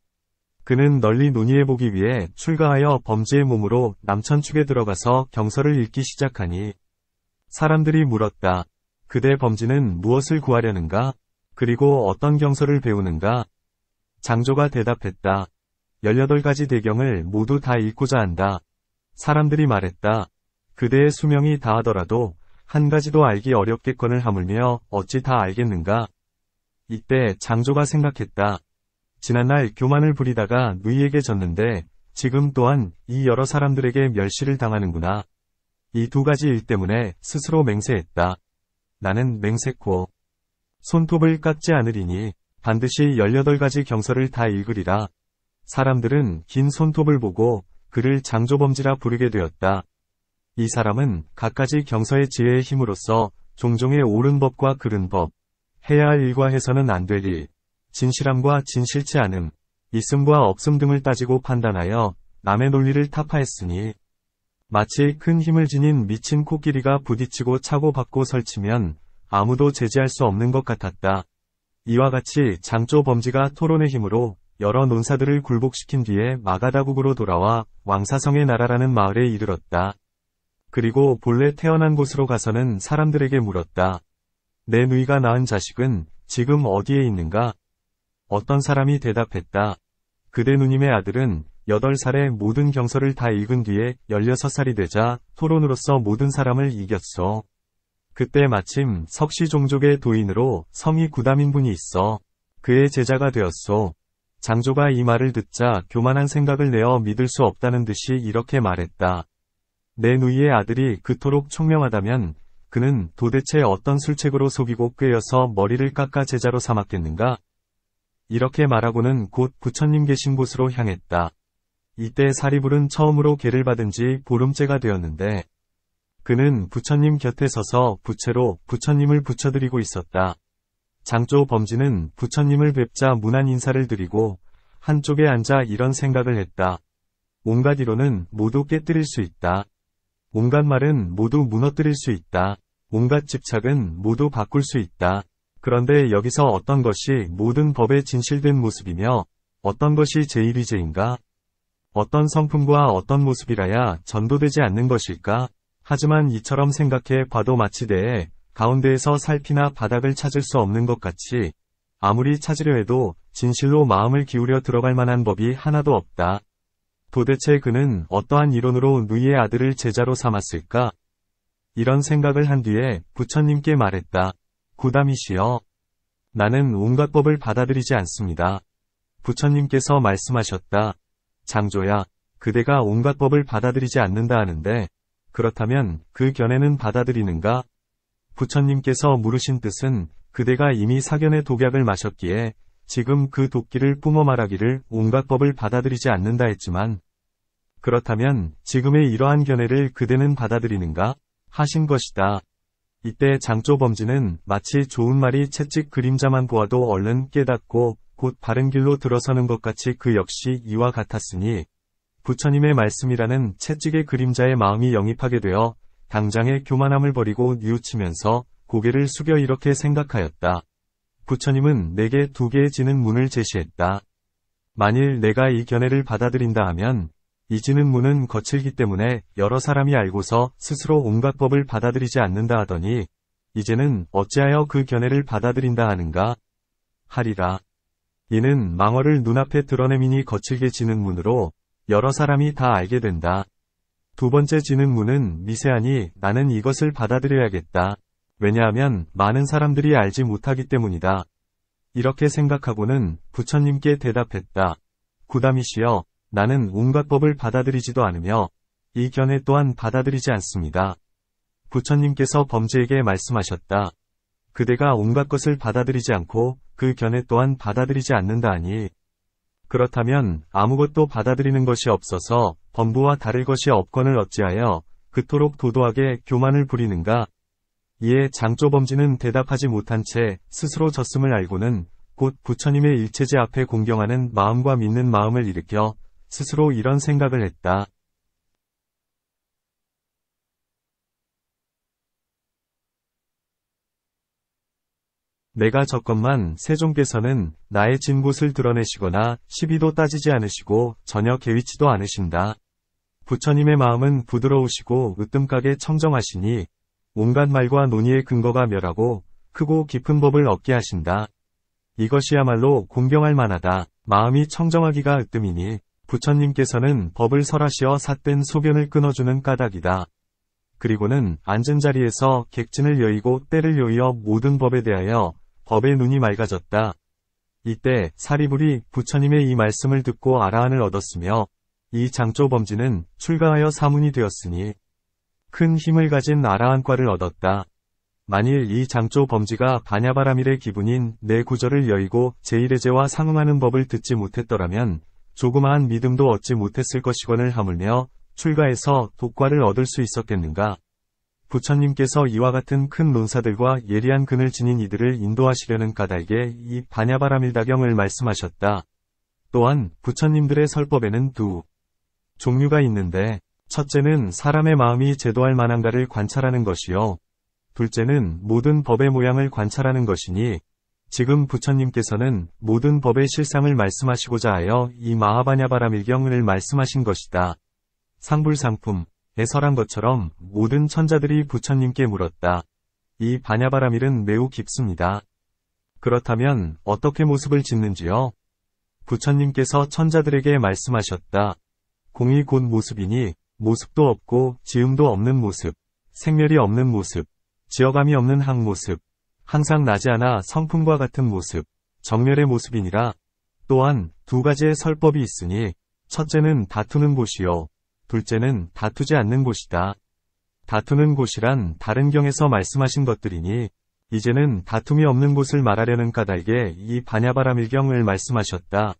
그는 널리 논의해보기 위해 출가하여 범지의 몸으로 남천축에 들어가서 경서를 읽기 시작하니 사람들이 물었다. 그대 범지는 무엇을 구하려는가? 그리고 어떤 경서를 배우는가? 장조가 대답했다. 18가지 대경을 모두 다 읽고자 한다. 사람들이 말했다. 그대의 수명이 다하더라도 한 가지도 알기 어렵겠거늘 하물며 어찌 다 알겠는가? 이때 장조가 생각했다. 지난날 교만을 부리다가 누이에게 졌는데 지금 또한 이 여러 사람들에게 멸시를 당하는구나. 이 2가지 일 때문에 스스로 맹세했다. 나는 맹세코 손톱을 깎지 않으리니 반드시 18가지 경서를 다 읽으리라. 사람들은 긴 손톱을 보고 그를 장조범지라 부르게 되었다. 이 사람은 갖가지 경서의 지혜의 힘으로써 종종의 옳은 법과 그른 법, 해야 할 일과 해서는 안 될 일, 진실함과 진실치 않음, 있음과 없음 등을 따지고 판단하여 남의 논리를 타파했으니 마치 큰 힘을 지닌 미친 코끼리가 부딪히고 차고 받고 설치면 아무도 제지할 수 없는 것 같았다. 이와 같이 장조 범지가 토론의 힘으로 여러 논사들을 굴복시킨 뒤에 마가다국으로 돌아와 왕사성의 나라라는 마을에 이르렀다. 그리고 본래 태어난 곳으로 가서는 사람들에게 물었다. 내 누이가 낳은 자식은 지금 어디에 있는가? 어떤 사람이 대답했다. 그대 누님의 아들은 8살에 모든 경서를 다 읽은 뒤에 16살이 되자 토론으로서 모든 사람을 이겼소. 그때 마침 석시종족의 도인으로 성이 구담인 분이 있어. 그의 제자가 되었소. 장조가 이 말을 듣자 교만한 생각을 내어 믿을 수 없다는 듯이 이렇게 말했다. 내 누이의 아들이 그토록 총명하다면 그는 도대체 어떤 술책으로 속이고 꿰어서 머리를 깎아 제자로 삼았겠는가? 이렇게 말하고는 곧 부처님 계신 곳으로 향했다. 이때 사리불은 처음으로 계를 받은 지 보름째가 되었는데 그는 부처님 곁에 서서 부채로 부처님을 붙여드리고 있었다. 장조 범지는 부처님을 뵙자 문안 인사를 드리고 한쪽에 앉아 이런 생각을 했다. 온갖 이론은 모두 깨뜨릴 수 있다. 온갖 말은 모두 무너뜨릴 수 있다. 온갖 집착은 모두 바꿀 수 있다. 그런데 여기서 어떤 것이 모든 법의 진실된 모습이며 어떤 것이 제일위제인가? 어떤 성품과 어떤 모습이라야 전도되지 않는 것일까? 하지만 이처럼 생각해 봐도 마치되에 가운데에서 살피나 바닥을 찾을 수 없는 것 같이 아무리 찾으려 해도 진실로 마음을 기울여 들어갈 만한 법이 하나도 없다. 도대체 그는 어떠한 이론으로 누이의 아들을 제자로 삼았을까? 이런 생각을 한 뒤에 부처님께 말했다. 구담이시여. 나는 온갖 법을 받아들이지 않습니다. 부처님께서 말씀하셨다. 장조야, 그대가 온갖 법을 받아들이지 않는다 하는데 그렇다면 그 견해는 받아들이는가? 부처님께서 물으신 뜻은 그대가 이미 사견의 독약을 마셨기에 지금 그 독기를 뿜어 말하기를 온갖 법을 받아들이지 않는다 했지만 그렇다면 지금의 이러한 견해를 그대는 받아들이는가? 하신 것이다. 이때 장조 범지는 마치 좋은 말이 채찍 그림자만 보아도 얼른 깨닫고 곧 바른 길로 들어서는 것 같이 그 역시 이와 같았으니 부처님의 말씀이라는 채찍의 그림자의 마음이 영입하게 되어 당장의 교만함을 버리고 뉘우치면서 고개를 숙여 이렇게 생각하였다. 부처님은 내게 2개의 지는 문을 제시했다. 만일 내가 이 견해를 받아들인다 하면 이 지는 문은 거칠기 때문에 여러 사람이 알고서 스스로 온갖 법을 받아들이지 않는다 하더니 이제는 어찌하여 그 견해를 받아들인다 하는가 하리라. 이는 망어를 눈앞에 드러내미니 거칠게 지는 문으로 여러 사람이 다 알게 된다. 2번째 지는 문은 미세하니 나는 이것을 받아들여야겠다. 왜냐하면 많은 사람들이 알지 못하기 때문이다. 이렇게 생각하고는 부처님께 대답했다. 구다미시여, 나는 온갖 법을 받아들이지도 않으며 이 견해 또한 받아들이지 않습니다. 부처님께서 범죄에게 말씀하셨다. 그대가 온갖 것을 받아들이지 않고 그 견해 또한 받아들이지 않는다 하니 그렇다면 아무것도 받아들이는 것이 없어서 범부와 다를 것이 없거늘 어찌하여 그토록 도도하게 교만을 부리는가? 이에 장조범지는 대답하지 못한 채 스스로 졌음을 알고는 곧 부처님의 일체제 앞에 공경하는 마음과 믿는 마음을 일으켜 스스로 이런 생각을 했다. 내가 졌건만 세종께서는 나의 진 곳을 드러내시거나 시비도 따지지 않으시고 전혀 개의치도 않으신다. 부처님의 마음은 부드러우시고 으뜸가게 청정하시니 온갖 말과 논의의 근거가 멸하고 크고 깊은 법을 얻게 하신다. 이것이야말로 공경할 만하다. 마음이 청정하기가 으뜸이니 부처님께서는 법을 설하시어 삿된 소변을 끊어주는 까닭이다. 그리고는 앉은 자리에서 객진을 여의고 때를 여의어 모든 법에 대하여 법의 눈이 맑아졌다. 이때 사리불이 부처님의 이 말씀을 듣고 아라한을 얻었으며 이 장조범지는 출가하여 사문이 되었으니 큰 힘을 가진 아라한과를 얻었다. 만일 이 장조범지가 바냐바라밀의 기분인 내 구절을 여의고 제1의제와 상응하는 법을 듣지 못했더라면 조그마한 믿음도 얻지 못했을 것이거늘 하물며 출가해서 독과를 얻을 수 있었겠는가? 부처님께서 이와 같은 큰 논사들과 예리한 근을 지닌 이들을 인도하시려는 까닭에 이 바냐바라밀다경을 말씀하셨다. 또한 부처님들의 설법에는 2 종류가 있는데 첫째는 사람의 마음이 제도할 만한가를 관찰하는 것이요. 둘째는 모든 법의 모양을 관찰하는 것이니 지금 부처님께서는 모든 법의 실상을 말씀하시고자 하여 이 마하바냐바라밀경을 말씀하신 것이다. 상불상품에 설한 것처럼 모든 천자들이 부처님께 물었다. 이 바냐바라밀은 매우 깊습니다. 그렇다면 어떻게 모습을 짓는지요? 부처님께서 천자들에게 말씀하셨다. 공이 곧 모습이니 모습도 없고 지음도 없는 모습, 생멸이 없는 모습, 지어감이 없는 항모습, 항상 나지 않아 성품과 같은 모습, 정멸의 모습이니라. 또한 2가지의 설법이 있으니 첫째는 다투는 곳이요. 둘째는 다투지 않는 곳이다. 다투는 곳이란 다른 경에서 말씀하신 것들이니 이제는 다툼이 없는 곳을 말하려는 까닭에 이 바냐바라밀경을 말씀하셨다.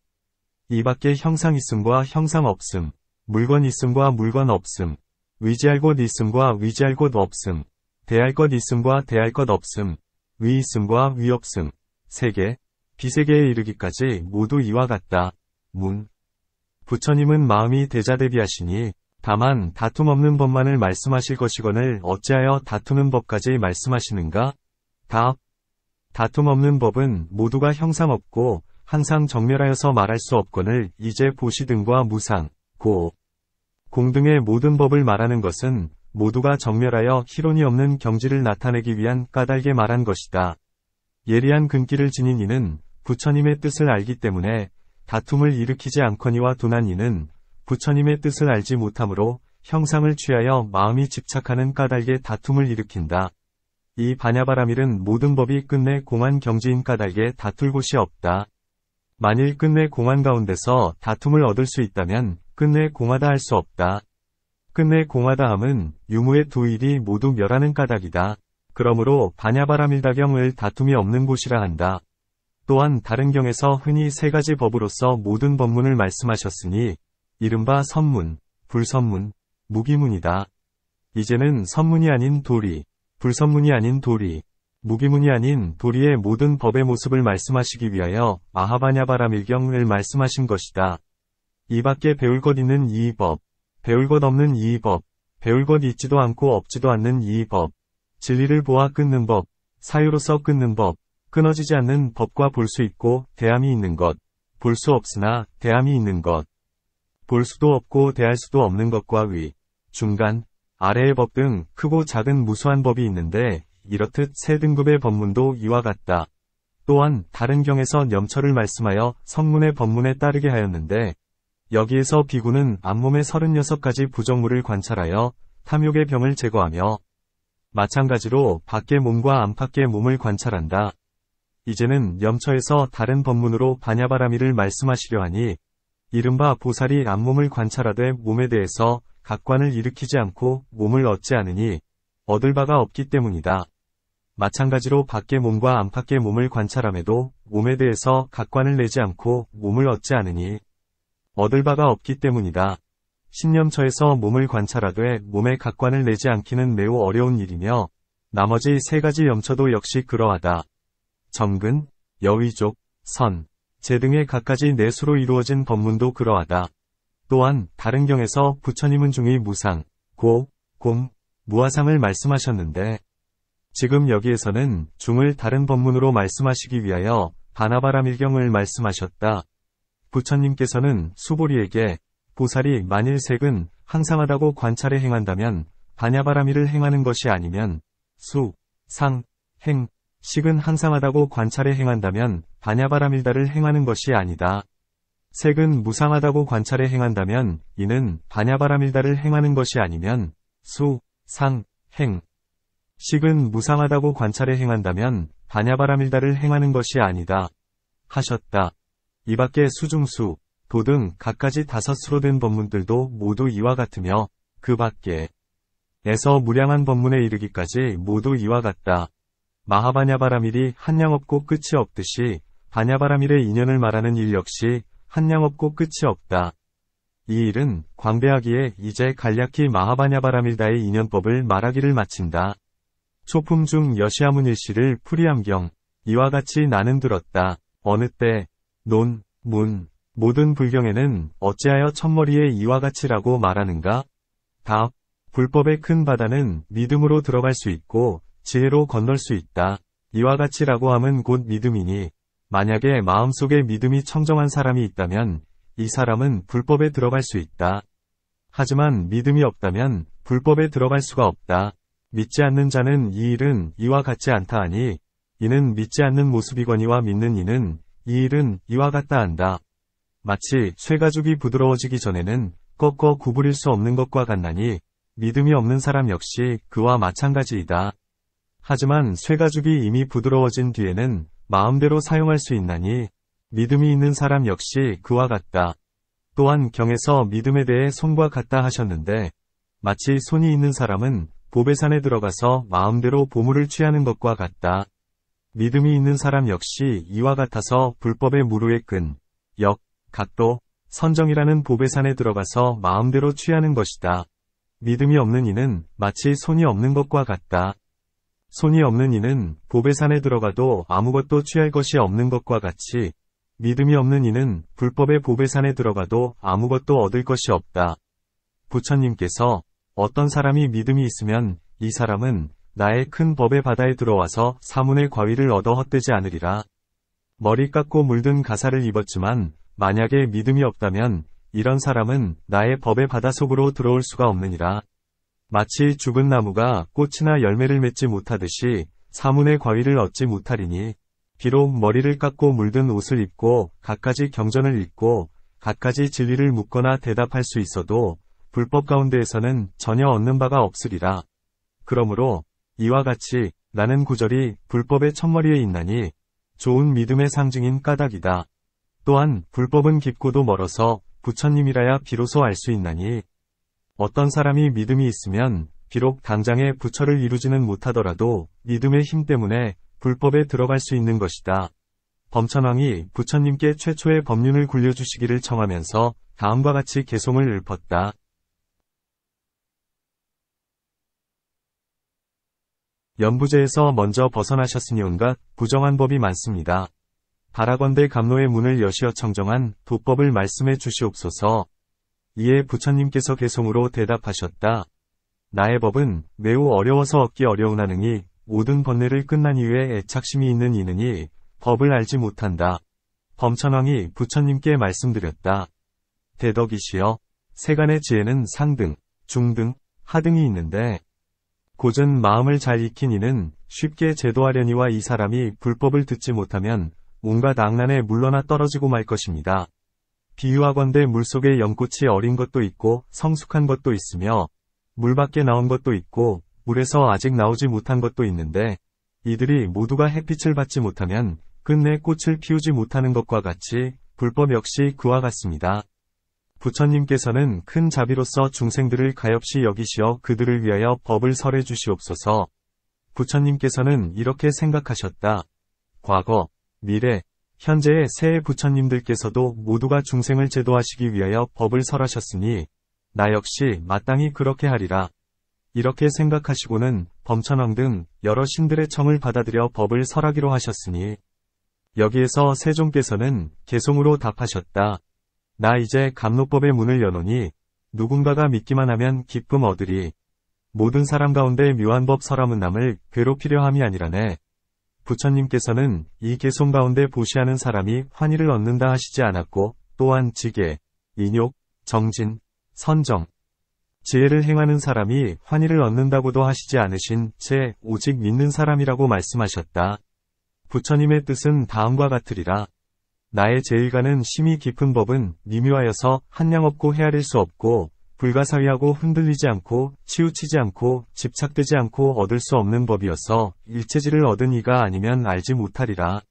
이 밖에 형상 있음과 형상 없음, 물건 있음과 물건 없음, 의지할 곳 있음과 의지할 곳 없음, 대할 것 있음과 대할 것 없음, 위 있음과 위 없음, 세계, 비세계에 이르기까지 모두 이와 같다. 문. 부처님은 마음이 대자대비하시니 다만 다툼 없는 법만을 말씀하실 것이거늘 어찌하여 다투는 법까지 말씀하시는가? 답. 다툼 없는 법은 모두가 형상 없고 항상 정멸하여서 말할 수 없거늘 이제 보시 등과 무상, 고, 공 등의 모든 법을 말하는 것은 모두가 정멸하여 희론이 없는 경지를 나타내기 위한 까닭에 말한 것이다. 예리한 근기를 지닌 이는 부처님의 뜻을 알기 때문에 다툼을 일으키지 않거니와 둔한 이는 부처님의 뜻을 알지 못하므로 형상을 취하여 마음이 집착하는 까닭에 다툼을 일으킨다. 이 바냐바라밀은 모든 법이 끝내 공한 경지인 까닭에 다툴 곳이 없다. 만일 끝내 공한 가운데서 다툼을 얻을 수 있다면 끝내 공하다 할 수 없다. 끝내 공하다 함은 유무의 2일이 모두 멸하는 까닭이다. 그러므로 바냐바라밀다경을 다툼이 없는 곳이라 한다. 또한 다른 경에서 흔히 3가지 법으로서 모든 법문을 말씀하셨으니 이른바 선문, 불선문, 무기문이다. 이제는 선문이 아닌 도리, 불선문이 아닌 도리, 무기문이 아닌 도리의 모든 법의 모습을 말씀하시기 위하여 마하바냐바라밀경을 말씀하신 것이다. 이 밖에 배울 것 있는 이 법, 배울 것 없는 이 법, 배울 것 있지도 않고 없지도 않는 이 법, 진리를 보아 끊는 법, 사유로서 끊는 법, 끊어지지 않는 법과 볼 수 있고 대함이 있는 것, 볼 수 없으나 대함이 있는 것, 볼 수도 없고 대할 수도 없는 것과 위, 중간, 아래의 법 등 크고 작은 무수한 법이 있는데 이렇듯 세 등급의 법문도 이와 같다. 또한 다른 경에서 염처를 말씀하여 성문의 법문에 따르게 하였는데 여기에서 비구는 앞몸의 36가지 부정물을 관찰하여 탐욕의 병을 제거하며 마찬가지로 밖의 몸과 안팎의 몸을 관찰한다. 이제는 염처에서 다른 법문으로 바냐바라미를 말씀하시려 하니 이른바 보살이 앞몸을 관찰하되 몸에 대해서 각관을 일으키지 않고 몸을 얻지 않으니 얻을 바가 없기 때문이다. 마찬가지로 밖의 몸과 안팎의 몸을 관찰함에도 몸에 대해서 각관을 내지 않고 몸을 얻지 않으니 얻을 바가 없기 때문이다. 신염처에서 몸을 관찰하되 몸에 각관을 내지 않기는 매우 어려운 일이며 나머지 세 가지 염처도 역시 그러하다. 점근, 여위족, 선, 제 등의 각가지 내수로 이루어진 법문도 그러하다. 또한 다른 경에서 부처님은 중의 무상, 고, 곰, 무아상을 말씀하셨는데 지금 여기에서는 중을 다른 법문으로 말씀하시기 위하여 바나바라밀경을 말씀하셨다. 부처님께서는 수보리에게 보살이 만일 색은 항상하다고 관찰에 행한다면 바냐바라미를 행하는 것이 아니면 수, 상, 행, 식은 항상하다고 관찰에 행한다면 바냐바라밀다를 행하는 것이 아니다. 색은 무상하다고 관찰에 행한다면 이는 바냐바라밀다를 행하는 것이 아니면 수, 상, 행, 식은 무상하다고 관찰에 행한다면 바냐바라밀다를 행하는 것이 아니다. 하셨다. 이 밖에 수중수, 도 등 각가지 5수로 된 법문들도 모두 이와 같으며 그 밖에 에서 무량한 법문에 이르기까지 모두 이와 같다. 마하바냐바라밀이 한량 없고 끝이 없듯이 바냐바라밀의 인연을 말하는 일 역시 한량 없고 끝이 없다. 이 일은 광배하기에 이제 간략히 마하바냐바라밀다의 인연법을 말하기를 마친다. 초품 중 여시아문일시를 풀이함경 이와 같이 나는 들었다. 어느 때 논, 문, 모든 불경에는 어찌하여 첫머리에 이와 같이라고 말하는가? 답. 불법의 큰 바다는 믿음으로 들어갈 수 있고 지혜로 건널 수 있다. 이와 같이라고 함은 곧 믿음이니 만약에 마음속에 믿음이 청정한 사람이 있다면 이 사람은 불법에 들어갈 수 있다. 하지만 믿음이 없다면 불법에 들어갈 수가 없다. 믿지 않는 자는 이 일은 이와 같지 않다 하니 이는 믿지 않는 모습이거니와 믿는 이는 이 일은 이와 같다 한다. 마치 쇠가죽이 부드러워지기 전에는 꺾어 구부릴 수 없는 것과 같나니 믿음이 없는 사람 역시 그와 마찬가지이다. 하지만 쇠가죽이 이미 부드러워진 뒤에는 마음대로 사용할 수 있나니 믿음이 있는 사람 역시 그와 같다. 또한 경에서 믿음에 대해 손과 같다 하셨는데 마치 손이 있는 사람은 보배산에 들어가서 마음대로 보물을 취하는 것과 같다. 믿음이 있는 사람 역시 이와 같아서 불법의 무루의 끈, 역, 각도, 선정이라는 보배산에 들어가서 마음대로 취하는 것이다. 믿음이 없는 이는 마치 손이 없는 것과 같다. 손이 없는 이는 보배산에 들어가도 아무것도 취할 것이 없는 것과 같이 믿음이 없는 이는 불법의 보배산에 들어가도 아무것도 얻을 것이 없다. 부처님께서 어떤 사람이 믿음이 있으면 이 사람은 나의 큰 법의 바다에 들어와서 사문의 과위를 얻어 헛되지 않으리라. 머리 깎고 물든 가사를 입었지만 만약에 믿음이 없다면 이런 사람은 나의 법의 바다 속으로 들어올 수가 없느니라. 마치 죽은 나무가 꽃이나 열매를 맺지 못하듯이 사문의 과위를 얻지 못하리니 비록 머리를 깎고 물든 옷을 입고 갖가지 경전을 읽고 갖가지 진리를 묻거나 대답할 수 있어도 불법 가운데에서는 전혀 얻는 바가 없으리라. 그러므로 이와 같이 나는 구절이 불법의 첫머리에 있나니 좋은 믿음의 상징인 까닭이다. 또한 불법은 깊고도 멀어서 부처님이라야 비로소 알 수 있나니 어떤 사람이 믿음이 있으면 비록 당장에 부처를 이루지는 못하더라도 믿음의 힘 때문에 불법에 들어갈 수 있는 것이다. 범천왕이 부처님께 최초의 법륜을 굴려주시기를 청하면서 다음과 같이 개송을 읊었다. 연부제에서 먼저 벗어나셨으니 온갖 부정한 법이 많습니다. 바라건대 감로의 문을 여시어 청정한 도법을 말씀해 주시옵소서. 이에 부처님께서 개송으로 대답하셨다. 나의 법은 매우 어려워서 얻기 어려우나느니 모든 번뇌를 끝난 이후에 애착심이 있는 이는이 법을 알지 못한다. 범천왕이 부처님께 말씀드렸다. 대덕이시여, 세간의 지혜는 상등, 중등, 하등이 있는데 고전 마음을 잘 익힌 이는 쉽게 제도하려니와 이 사람이 불법을 듣지 못하면 온갖 악난에 물러나 떨어지고 말 것입니다. 비유하건대 물속에 연꽃이 어린 것도 있고 성숙한 것도 있으며 물 밖에 나온 것도 있고 물에서 아직 나오지 못한 것도 있는데 이들이 모두가 햇빛을 받지 못하면 끝내 꽃을 피우지 못하는 것과 같이 불법 역시 그와 같습니다. 부처님께서는 큰 자비로서 중생들을 가엾이 여기시어 그들을 위하여 법을 설해 주시옵소서. 부처님께서는 이렇게 생각하셨다. 과거, 미래, 현재의 세 부처님들께서도 모두가 중생을 제도하시기 위하여 법을 설하셨으니 나 역시 마땅히 그렇게 하리라. 이렇게 생각하시고는 범천왕 등 여러 신들의 청을 받아들여 법을 설하기로 하셨으니 여기에서 세종께서는 개송으로 답하셨다. 나 이제 감로법의 문을 여노니 누군가가 믿기만 하면 기쁨 얻으리. 모든 사람 가운데 묘한 법 설함은 남을 괴롭히려 함이 아니라네. 부처님께서는 이 개송 가운데 보시하는 사람이 환희를 얻는다 하시지 않았고 또한 지계, 인욕, 정진, 선정, 지혜를 행하는 사람이 환희를 얻는다고도 하시지 않으신 채 오직 믿는 사람이라고 말씀하셨다. 부처님의 뜻은 다음과 같으리라. 나의 제일가는 심히 깊은 법은 미묘하여서 한량 없고 헤아릴 수 없고 불가사의하고 흔들리지 않고 치우치지 않고 집착되지 않고 얻을 수 없는 법이어서 일체지를 얻은 이가 아니면 알지 못하리라.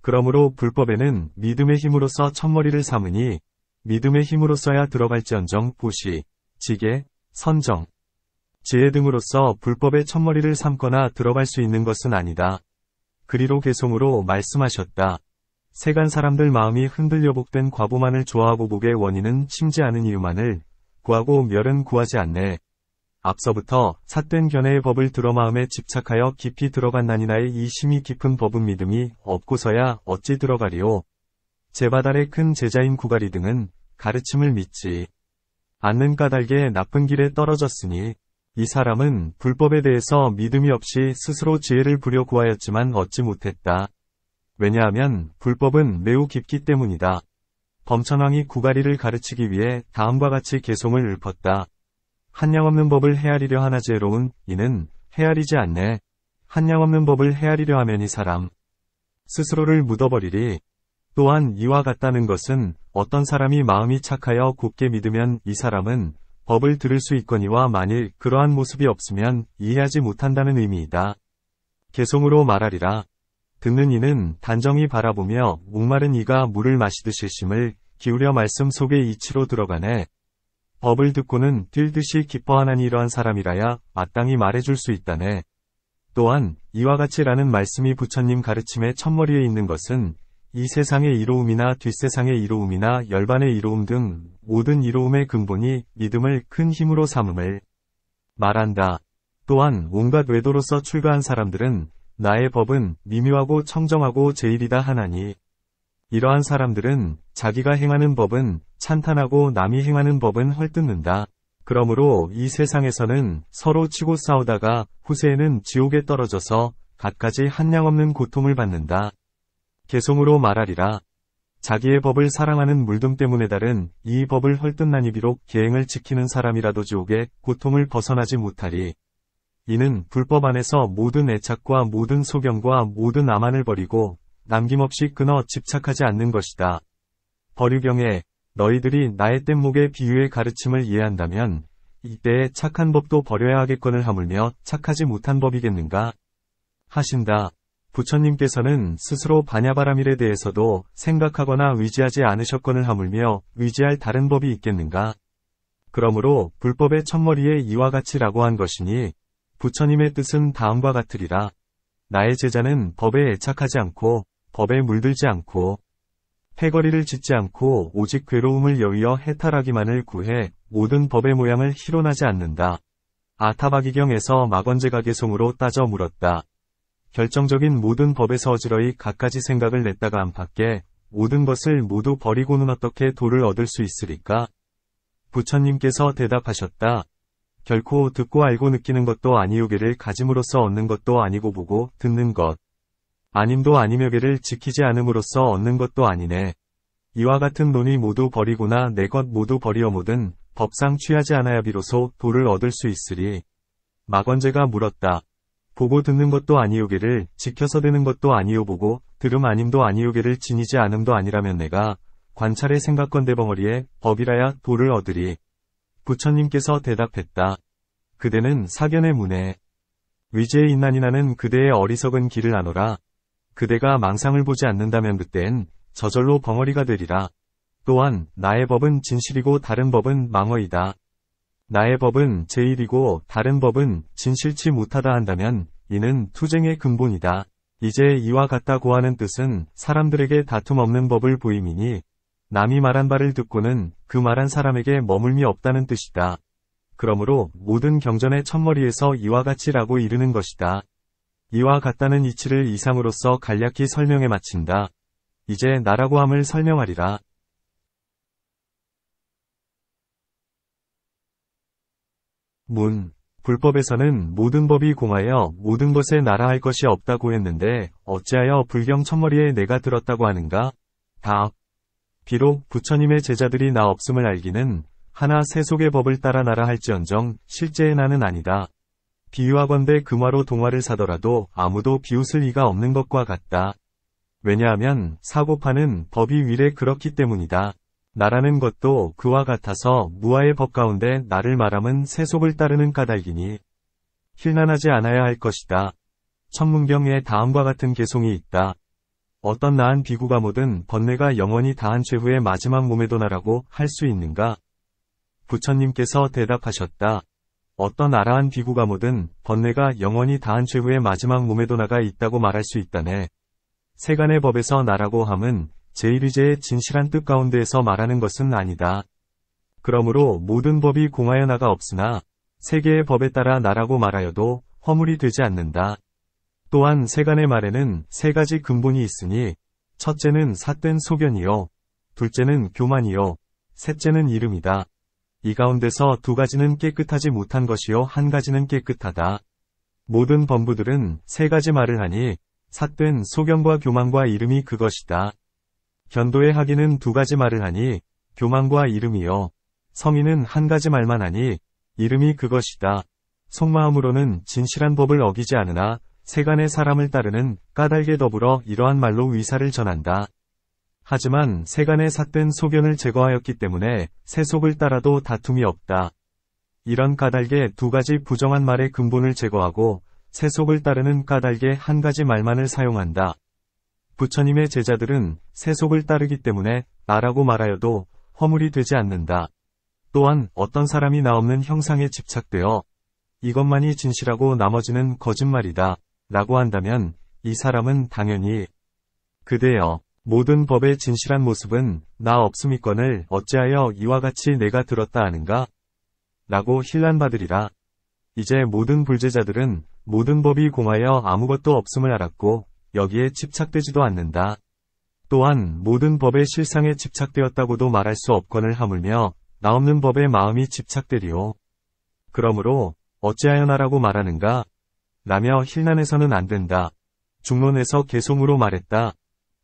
그러므로 불법에는 믿음의 힘으로써 첫머리를 삼으니 믿음의 힘으로써야 들어갈지언정 보시, 지계, 선정, 지혜 등으로써 불법의 첫머리를 삼거나 들어갈 수 있는 것은 아니다. 그리로 개송으로 말씀하셨다. 세간 사람들 마음이 흔들려 복된 과보만을 좋아하고 복의 원인은 심지 않은 이유만을 구하고 멸은 구하지 않네. 앞서부터 삿된 견해의 법을 들어 마음에 집착하여 깊이 들어간다니 나의 이 심히 깊은 법은 믿음이 없고서야 어찌 들어가리오. 제바달의 큰 제자인 구가리 등은 가르침을 믿지 않는 까닭에 나쁜 길에 떨어졌으니 이 사람은 불법에 대해서 믿음이 없이 스스로 지혜를 부려 구하였지만 얻지 못했다. 왜냐하면 불법은 매우 깊기 때문이다. 범천왕이 구가리를 가르치기 위해 다음과 같이 개송을 읊었다. 한량 없는 법을 헤아리려 하나 지혜로운 이는 헤아리지 않네. 한량 없는 법을 헤아리려 하면 이 사람 스스로를 묻어버리리. 또한 이와 같다는 것은 어떤 사람이 마음이 착하여 곱게 믿으면 이 사람은 법을 들을 수 있거니와 만일 그러한 모습이 없으면 이해하지 못한다는 의미이다. 개송으로 말하리라. 듣는 이는 단정히 바라보며 목마른 이가 물을 마시듯이 심을 기울여 말씀 속에 이치로 들어가네. 법을 듣고는 뛸듯이 기뻐하나니 이러한 사람이라야 마땅히 말해줄 수 있다네. 또한 이와 같이라는 말씀이 부처님 가르침의 첫머리에 있는 것은 이 세상의 이로움이나 뒷세상의 이로움이나 열반의 이로움 등 모든 이로움의 근본이 믿음을 큰 힘으로 삼음을 말한다. 또한 온갖 외도로서 출가한 사람들은 나의 법은 미묘하고 청정하고 제일이다 하나니 이러한 사람들은 자기가 행하는 법은 찬탄하고 남이 행하는 법은 헐뜯는다. 그러므로 이 세상에서는 서로 치고 싸우다가 후세에는 지옥에 떨어져서 갖가지 한량 없는 고통을 받는다. 개송으로 말하리라. 자기의 법을 사랑하는 물듬 때문에 다른 이 법을 헐뜯나니 비록 계행을 지키는 사람이라도 지옥의 고통을 벗어나지 못하리. 이는 불법 안에서 모든 애착과 모든 소경과 모든 암안을 버리고 남김없이 끊어 집착하지 않는 것이다. 버류경에 너희들이 나의 뗏목의 비유의 가르침을 이해한다면 이때에 착한 법도 버려야 하겠거늘 하물며 착하지 못한 법이겠는가 하신다. 부처님께서는 스스로 반야바라밀에 대해서도 생각하거나 의지하지 않으셨거늘 하물며 의지할 다른 법이 있겠는가. 그러므로 불법의 첫머리에 이와 같이라고 한 것이니 부처님의 뜻은 다음과 같으리라. 나의 제자는 법에 애착하지 않고 법에 물들지 않고 패거리를 짓지 않고 오직 괴로움을 여위어 해탈하기만을 구해 모든 법의 모양을 희론하지 않는다. 아타바기경에서 막언제가계송으로 따져 물었다. 결정적인 모든 법에서 어지러이 갖가지 생각을 냈다가 안팎에 모든 것을 모두 버리고는 어떻게 도를 얻을 수 있으리까? 부처님께서 대답하셨다. 결코 듣고 알고 느끼는 것도 아니오게를 가짐으로써 얻는 것도 아니고 보고 듣는 것. 아님도 아니며게를 지키지 않음으로써 얻는 것도 아니네. 이와 같은 논의 모두 버리고나 내 것 모두 버리어 모든 법상 취하지 않아야 비로소 도를 얻을 수 있으리. 막언제가 물었다. 보고 듣는 것도 아니오게를 지켜서 되는 것도 아니오 보고 들음 아님도 아니오게를 지니지 않음도 아니라면 내가 관찰의 생각건대 벙어리에 법이라야 도를 얻으리. 부처님께서 대답했다. 그대는 사견의 문에 위지에 있나니 나는 그대의 어리석은 길을 아노라. 그대가 망상을 보지 않는다면 그때엔 저절로 벙어리가 되리라. 또한 나의 법은 진실이고 다른 법은 망어이다. 나의 법은 제일이고 다른 법은 진실치 못하다 한다면 이는 투쟁의 근본이다. 이제 이와 같다 고하는 뜻은 사람들에게 다툼 없는 법을 보임이니 남이 말한 바를 듣고는 그 말한 사람에게 머물미 없다는 뜻이다. 그러므로 모든 경전의 첫머리에서 이와 같이라고 이르는 것이다. 이와 같다는 이치를 이상으로서 간략히 설명해 마친다. 이제 나라고 함을 설명하리라. 문. 불법에서는 모든 법이 공하여 모든 것에 나라할 것이 없다고 했는데 어찌하여 불경 첫머리에 내가 들었다고 하는가? 답. 비록 부처님의 제자들이 나 없음을 알기는 하나 세속의 법을 따라 나라할지언정 실제의 나는 아니다. 비유하건대 금화로 동화를 사더라도 아무도 비웃을 리가 없는 것과 같다. 왜냐하면 사고파는 법이 위래 그렇기 때문이다. 나라는 것도 그와 같아서 무아의 법 가운데 나를 말함은 세속을 따르는 까닭이니 힐난하지 않아야 할 것이다. 천문경에 다음과 같은 개송이 있다. 어떤 나한 비구가 모든 번뇌가 영원히 다한 최후의 마지막 몸에도 나라고 할 수 있는가? 부처님께서 대답하셨다. 어떤 아라한 비구가 모든 번뇌가 영원히 다한 최후의 마지막 몸에도 나가 있다고 말할 수 있다네. 세간의 법에서 나라고 함은 제1위제의 진실한 뜻 가운데에서 말하는 것은 아니다. 그러므로 모든 법이 공하여 나가 없으나 세계의 법에 따라 나라고 말하여도 허물이 되지 않는다. 또한 세간의 말에는 세 가지 근본이 있으니 첫째는 삿된 소견이요, 둘째는 교만이요, 셋째는 이름이다. 이 가운데서 두 가지는 깨끗하지 못한 것이요 한 가지는 깨끗하다. 모든 범부들은 세 가지 말을 하니 삿된 소견과 교만과 이름이 그것이다. 견도의 학인은 두 가지 말을 하니 교만과 이름이요. 성인은 한 가지 말만 하니 이름이 그것이다. 속마음으로는 진실한 법을 어기지 않으나 세간의 사람을 따르는 까닭에 더불어 이러한 말로 위사를 전한다. 하지만 세간의 삿된 소견을 제거하였기 때문에 세속을 따라도 다툼이 없다. 이런 까닭에 두 가지 부정한 말의 근본을 제거하고 세속을 따르는 까닭에 한 가지 말만을 사용한다. 부처님의 제자들은 세속을 따르기 때문에 나라고 말하여도 허물이 되지 않는다. 또한 어떤 사람이 나 없는 형상에 집착되어 이것만이 진실하고 나머지는 거짓말이다 라고 한다면 이 사람은 당연히 그대여 모든 법의 진실한 모습은 나 없음이거늘 어찌하여 이와 같이 내가 들었다 하는가? 라고 힐난받으리라. 이제 모든 불제자들은 모든 법이 공하여 아무것도 없음을 알았고 여기에 집착되지도 않는다. 또한 모든 법의 실상에 집착되었다고도 말할 수 없거늘 하물며 나 없는 법에 마음이 집착되리오. 그러므로 어찌하여 나라고 말하는가? 라며 힐난해서는 안 된다. 중론에서 개송으로 말했다.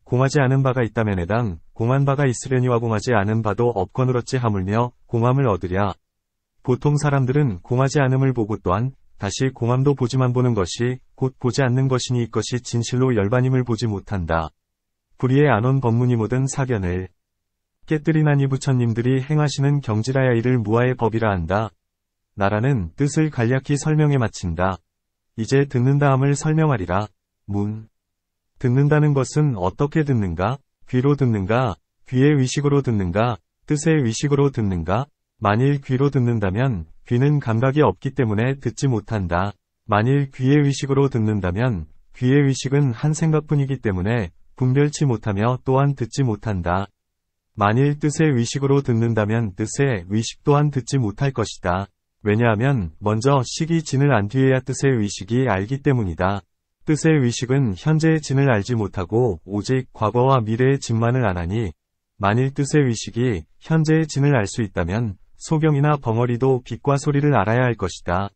공하지 않은 바가 있다면 해당 공한 바가 있으려니와 공하지 않은 바도 없거늘 어찌 하물며 공함을 얻으랴. 보통 사람들은 공하지 않음을 보고 또한 다시 공함도 보지만 보는 것이 곧 보지 않는 것이니 이것이 진실로 열반임을 보지 못한다. 불의에 안 온 법문이 모든 사견을 깨뜨리나니 부처님들이 행하시는 경지라야 이를 무아의 법이라 한다. 나라는 뜻을 간략히 설명해 마친다. 이제 듣는다 함을 설명하리라. 문. 듣는다는 것은 어떻게 듣는가? 귀로 듣는가? 귀의 의식으로 듣는가? 뜻의 의식으로 듣는가? 만일 귀로 듣는다면 귀는 감각이 없기 때문에 듣지 못한다. 만일 귀의 의식으로 듣는다면 귀의 의식은 한 생각뿐이기 때문에 분별치 못하며 또한 듣지 못한다. 만일 뜻의 의식으로 듣는다면 뜻의 의식 또한 듣지 못할 것이다. 왜냐하면 먼저 식이 진을 안 뒤에야 뜻의 의식이 알기 때문이다. 뜻의 의식은 현재의 진을 알지 못하고 오직 과거와 미래의 진만을 아나니 만일 뜻의 의식이 현재의 진을 알 수 있다면 소경이나 벙어리도 빛과 소리를 알아야 할 것이다.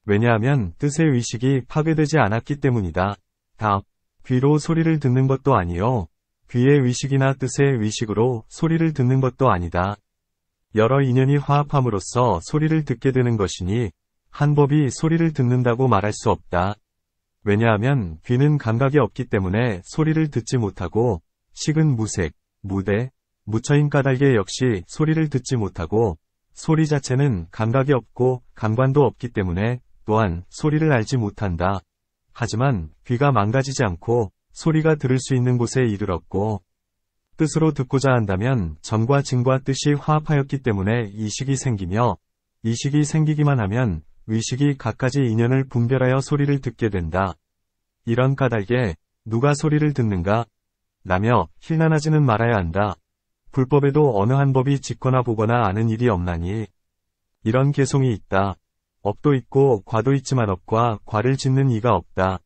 왜냐하면 뜻의 의식이 파괴되지 않았기 때문이다. 답. 귀로 소리를 듣는 것도 아니요. 귀의 의식이나 뜻의 의식으로 소리를 듣는 것도 아니다. 여러 인연이 화합함으로써 소리를 듣게 되는 것이니 한 법이 소리를 듣는다고 말할 수 없다. 왜냐하면 귀는 감각이 없기 때문에 소리를 듣지 못하고 식은 무색, 무대, 무처인 까닭에 역시 소리를 듣지 못하고 소리 자체는 감각이 없고 감관도 없기 때문에 또한 소리를 알지 못한다. 하지만 귀가 망가지지 않고 소리가 들을 수 있는 곳에 이르렀고 뜻으로 듣고자 한다면 전과 진과 뜻이 화합하였기 때문에 이식이 생기며 이식이 생기기만 하면 의식이 갖가지 인연을 분별하여 소리를 듣게 된다. 이런 까닭에 누가 소리를 듣는가? 라며 힐난하지는 말아야 한다. 불법에도 어느 한 법이 짓거나 보거나 아는 일이 없나니 이런 개송이 있다. 업도 있고 과도 있지만 업과 과를 짓는 이가 없다.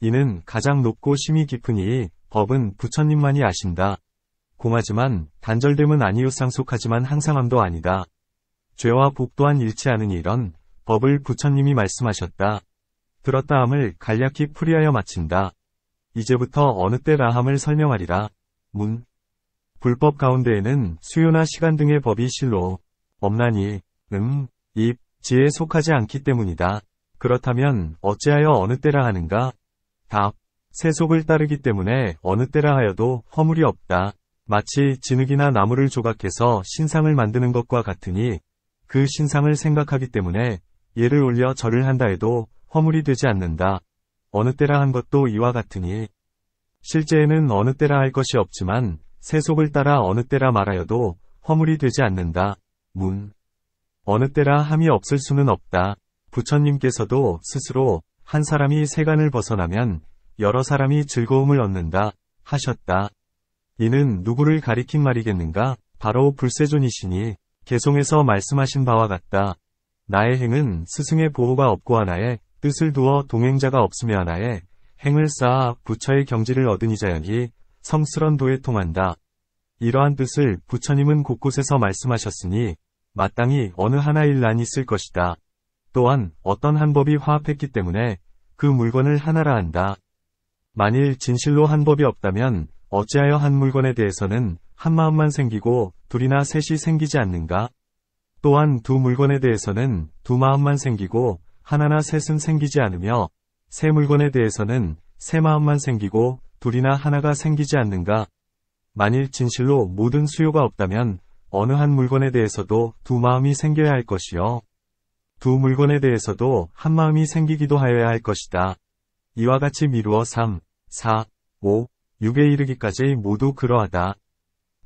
이는 가장 높고 심이 깊으니 법은 부처님만이 아신다. 공하지만 단절됨은 아니요상속하지만 항상함도 아니다. 죄와 복 또한 잃지 않으니 이런 법을 부처님이 말씀하셨다. 들었다 함을 간략히 풀이하여 마친다. 이제부터 어느 때 라함을 설명하리라. 문. 불법 가운데에는 수요나 시간 등의 법이 실로 없나니 입, 지에 속하지 않기 때문이다. 그렇다면 어찌하여 어느 때라 하는가? 답. 세속을 따르기 때문에 어느 때라 하여도 허물이 없다. 마치 진흙이나 나무를 조각해서 신상을 만드는 것과 같으니 그 신상을 생각하기 때문에 예를 올려 절을 한다 해도 허물이 되지 않는다. 어느 때라 한 것도 이와 같으니 실제에는 어느 때라 할 것이 없지만 세속을 따라 어느 때라 말하여도 허물이 되지 않는다. 문. 어느 때라 함이 없을 수는 없다. 부처님께서도 스스로 한 사람이 세간을 벗어나면 여러 사람이 즐거움을 얻는다 하셨다. 이는 누구를 가리킨 말이겠는가? 바로 불세존이시니 개송에서 말씀하신 바와 같다. 나의 행은 스승의 보호가 없고 하나에 뜻을 두어 동행자가 없으며 하나에 행을 쌓아 부처의 경지를 얻으니 자연히 성스런 도에 통한다. 이러한 뜻을 부처님은 곳곳에서 말씀하셨으니 마땅히 어느 하나일 난 있을 것이다. 또한 어떤 한 법이 화합했기 때문에 그 물건을 하나라 한다. 만일 진실로 한 법이 없다면 어찌하여 한 물건에 대해서는 한 마음만 생기고 둘이나 셋이 생기지 않는가? 또한 두 물건에 대해서는 두 마음만 생기고 하나나 셋은 생기지 않으며 세 물건에 대해서는 세 마음만 생기고 둘이나 하나가 생기지 않는가? 만일 진실로 모든 수요가 없다면 어느 한 물건에 대해서도 두 마음이 생겨야 할 것이요. 두 물건에 대해서도 한 마음이 생기기도 하여야 할 것이다. 이와 같이 미루어 3, 4, 5, 6에 이르기까지 모두 그러하다.